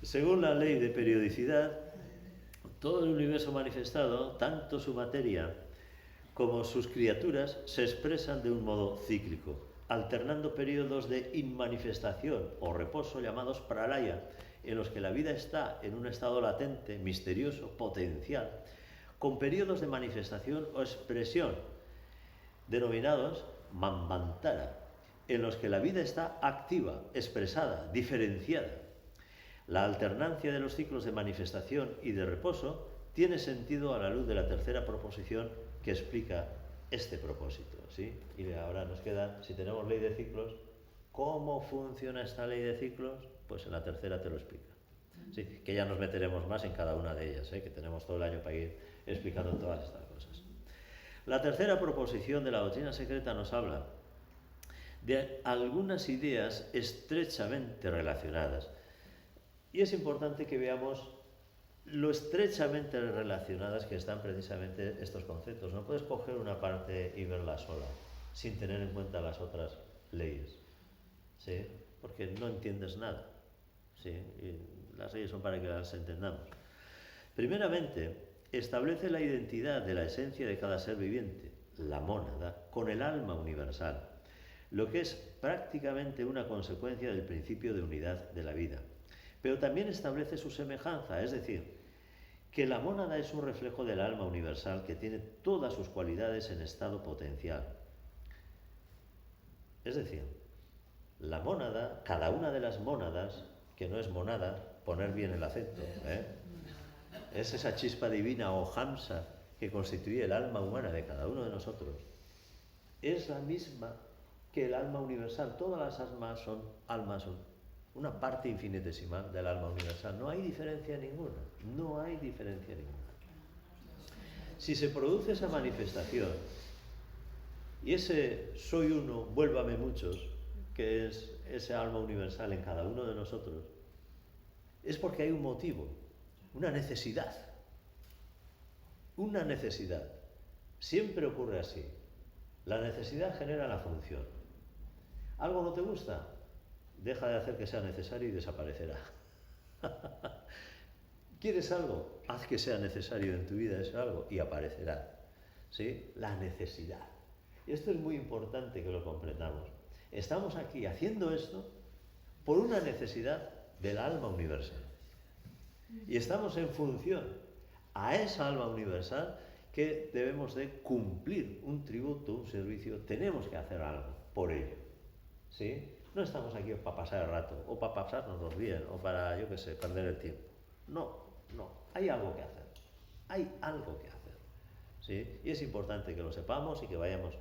Según la ley de periodicidad, todo el universo manifestado, tanto su materia como sus criaturas, se expresan de un modo cíclico, alternando periodos de inmanifestación o reposo llamados pralaya, en los que la vida está en un estado latente, misterioso, potencial, con periodos de manifestación o expresión, denominados manvantara, en los que la vida está activa, expresada, diferenciada, La alternancia de los ciclos de manifestación y de reposo tiene sentido a la luz de la tercera proposición que explica este propósito, ¿sí? Y ahora nos queda, si tenemos ley de ciclos, ¿cómo funciona esta ley de ciclos? Pues en la tercera te lo explica. Sí, que ya nos meteremos más en cada una de ellas, que tenemos todo el año para ir explicando todas estas cosas. La tercera proposición de la doctrina secreta nos habla de algunas ideas estrechamente relacionadas. Y es importante que veamos lo estrechamente relacionadas que están precisamente estos conceptos. No puedes coger una parte y verla sola, sin tener en cuenta las otras leyes, ¿sí? Porque no entiendes nada, ¿sí? Y las leyes son para que las entendamos. Primeramente, establece la identidad de la esencia de cada ser viviente, la mónada, con el alma universal, lo que es prácticamente una consecuencia del principio de unidad de la vida. Pero también establece su semejanza, es decir, que la mónada es un reflejo del alma universal que tiene todas sus cualidades en estado potencial. Es decir, la mónada, cada una de las mónadas, que no es monada, poner bien el acento, es esa chispa divina o hamsa que constituye el alma humana de cada uno de nosotros, es la misma que el alma universal. Todas las almas son una parte infinitesimal del alma universal. No hay diferencia ninguna. No hay diferencia ninguna. Si se produce esa manifestación y ese soy uno, vuélvame muchos, que es ese alma universal en cada uno de nosotros, es porque hay un motivo, una necesidad. Una necesidad. Siempre ocurre así. La necesidad genera la función. ¿Algo no te gusta? Deja de hacer que sea necesario y desaparecerá. ¿Quieres algo? Haz que sea necesario en tu vida ese algo y aparecerá. ¿Sí? La necesidad. Y esto es muy importante que lo comprendamos. Estamos aquí haciendo esto por una necesidad del alma universal. Y estamos en función a esa alma universal que debemos de cumplir un tributo, un servicio. Tenemos que hacer algo por ello. ¿Sí? No estamos aquí para pasar el rato, o para pasárnoslo bien, o para, yo qué sé, perder el tiempo. No, hay algo que hacer. Hay algo que hacer. ¿Sí? Y es importante que lo sepamos y que vayamos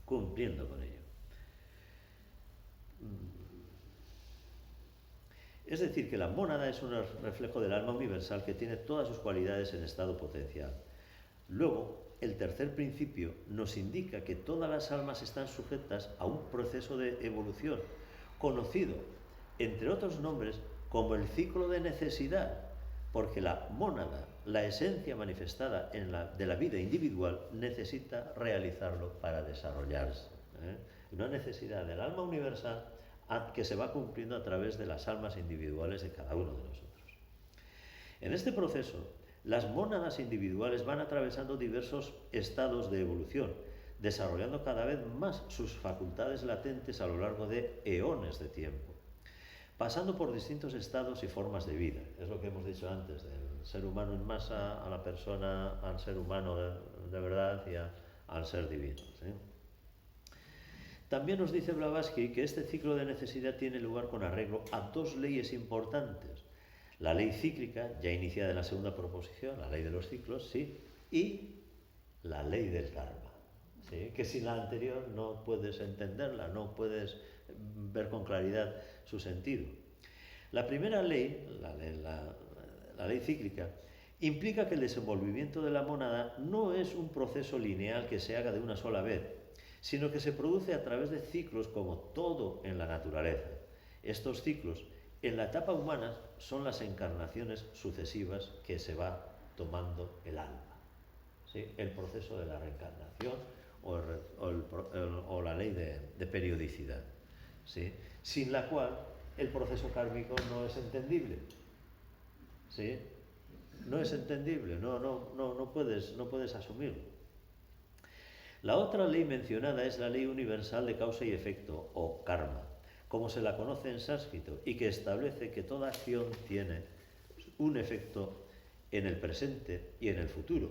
cumpliendo con ello. Es decir, que la mónada es un reflejo del alma universal que tiene todas sus cualidades en estado potencial. Luego, el tercer principio nos indica que todas las almas están sujetas a un proceso de evolución, conocido, entre otros nombres, como el ciclo de necesidad, porque la mónada, la esencia manifestada de la vida individual, necesita realizarlo para desarrollarse. Una necesidad del alma universal que se va cumpliendo a través de las almas individuales de cada uno de nosotros. En este proceso, las mónadas individuales van atravesando diversos estados de evolución, desarrollando cada vez más sus facultades latentes a lo largo de eones de tiempo, pasando por distintos estados y formas de vida. Es lo que hemos dicho antes, del ser humano en masa a la persona, al ser humano de verdad y al ser divino, ¿sí? También nos dice Blavatsky que este ciclo de necesidad tiene lugar con arreglo a dos leyes importantes. La ley cíclica, ya iniciada en la segunda proposición, la ley de los ciclos, sí, y la ley del karma, ¿sí? Que sin la anterior no puedes entenderla, no puedes ver con claridad su sentido. La primera ley, la ley cíclica, implica que el desenvolvimiento de la mónada no es un proceso lineal que se haga de una sola vez, sino que se produce a través de ciclos como todo en la naturaleza. Estos ciclos, en la etapa humana, son las encarnaciones sucesivas que se va tomando el alma, ¿sí? El proceso de la reencarnación o la ley de periodicidad, ¿sí? Sin la cual el proceso kármico no es entendible, ¿sí? No es entendible, no puedes asumirlo. La otra ley mencionada es la ley universal de causa y efecto, o karma, como se la conoce en sánscrito, y que establece que toda acción tiene un efecto en el presente y en el futuro,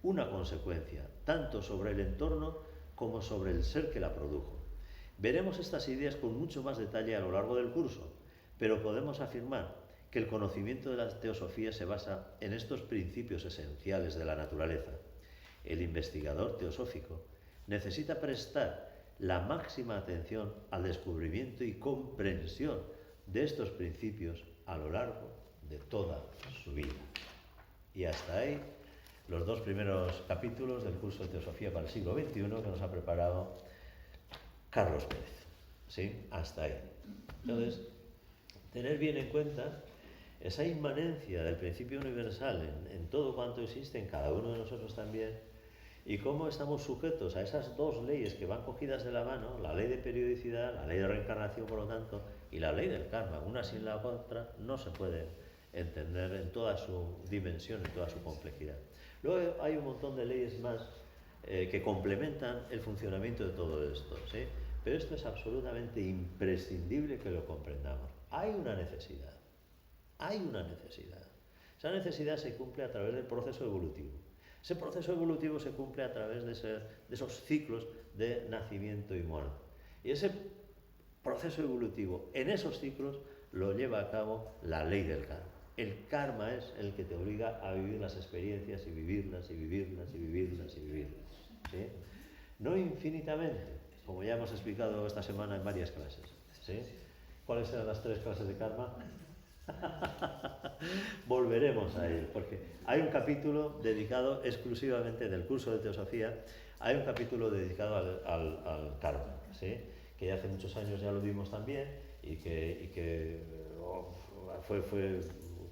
una consecuencia, tanto sobre el entorno como sobre el ser que la produjo. Veremos estas ideas con mucho más detalle a lo largo del curso, pero podemos afirmar que el conocimiento de la teosofía se basa en estos principios esenciales de la naturaleza. El investigador teosófico necesita prestar la máxima atención al descubrimiento y comprensión de estos principios a lo largo de toda su vida. Y hasta ahí los 2 primeros capítulos del curso de Teosofía para el siglo XXI que nos ha preparado Carlos Pérez. ¿Sí? Hasta ahí. Entonces, tener bien en cuenta esa inmanencia del principio universal en todo cuanto existe, en cada uno de nosotros también, y cómo estamos sujetos a esas 2 leyes que van cogidas de la mano, la ley de periodicidad, la ley de reencarnación, por lo tanto, y la ley del karma. Una sin la otra no se puede entender en toda su dimensión, en toda su complejidad. Luego hay un montón de leyes más que complementan el funcionamiento de todo esto, ¿sí? Pero esto es absolutamente imprescindible que lo comprendamos. Hay una necesidad. Esa necesidad se cumple a través del proceso evolutivo. Ese proceso evolutivo se cumple a través de esos ciclos de nacimiento y muerte. Y ese proceso evolutivo, en esos ciclos, lo lleva a cabo la ley del karma. El karma es el que te obliga a vivir las experiencias y vivirlas y vivirlas y vivirlas y vivirlas. ¿Sí? No infinitamente, como ya hemos explicado esta semana en varias clases. ¿Sí? ¿Cuáles eran las 3 clases de karma? Volveremos a él, porque hay un capítulo dedicado exclusivamente del curso de Teosofía, hay un capítulo dedicado al karma, ¿sí? Que ya hace muchos años ya lo vimos también y que fue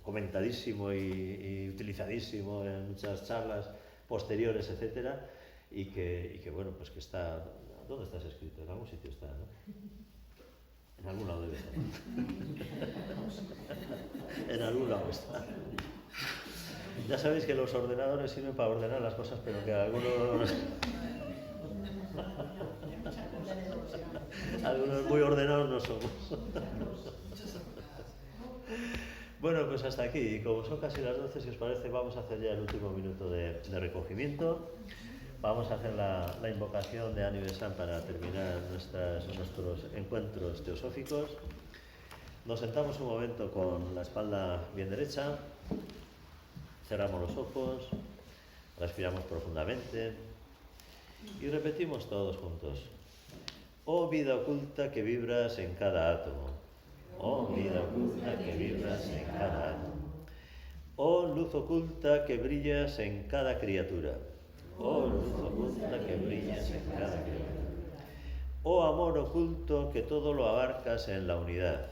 comentadísimo y utilizadísimo en muchas charlas posteriores, etcétera, y que bueno, pues que está... ¿Dónde estás escrito? En algún sitio está, ¿no? En algún lado debe estar. En algún lado está. Ya sabéis que los ordenadores sirven para ordenar las cosas, pero que algunos muy ordenados no somos. Bueno, pues hasta aquí. Y como son casi las 12, si os parece, vamos a hacer ya el último minuto de recogimiento. Vamos a hacer la invocación de Aniversan para terminar nuestros encuentros teosóficos. Nos sentamos un momento con la espalda bien derecha, cerramos los ojos, respiramos profundamente y repetimos todos juntos. Oh vida oculta que vibras en cada átomo, oh vida oculta que vibras en cada átomo, oh luz oculta que brillas en cada criatura, oh luz oculta que brillas en cada criatura, oh amor oculto que todo lo abarcas en la unidad,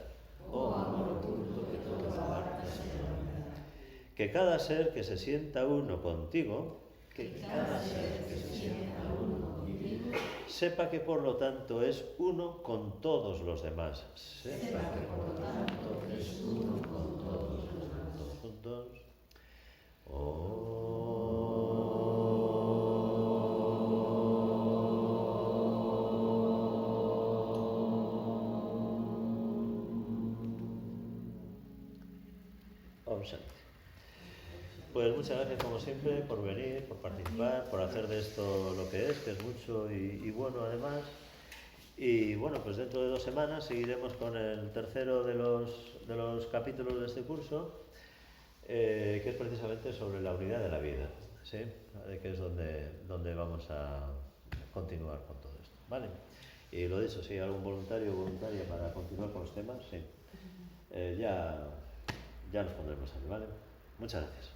oh amor oculto que todo lo abarcas en la unidad. Que cada ser que se sienta uno contigo, sepa que por lo tanto es uno con todos los demás. Sepa que por lo tanto es uno con todos los demás. Todos juntos. Pues muchas gracias como siempre por venir, por participar, por hacer de esto lo que es mucho y bueno además. Y bueno, pues dentro de 2 semanas seguiremos con el tercero de los capítulos de este curso, que es precisamente sobre la unidad de la vida, ¿sí? Que es donde vamos a continuar con todo esto, ¿vale? Y lo dicho, si hay algún voluntario o voluntaria para continuar con los temas, sí. Ya nos pondremos ahí, ¿vale? Muchas gracias.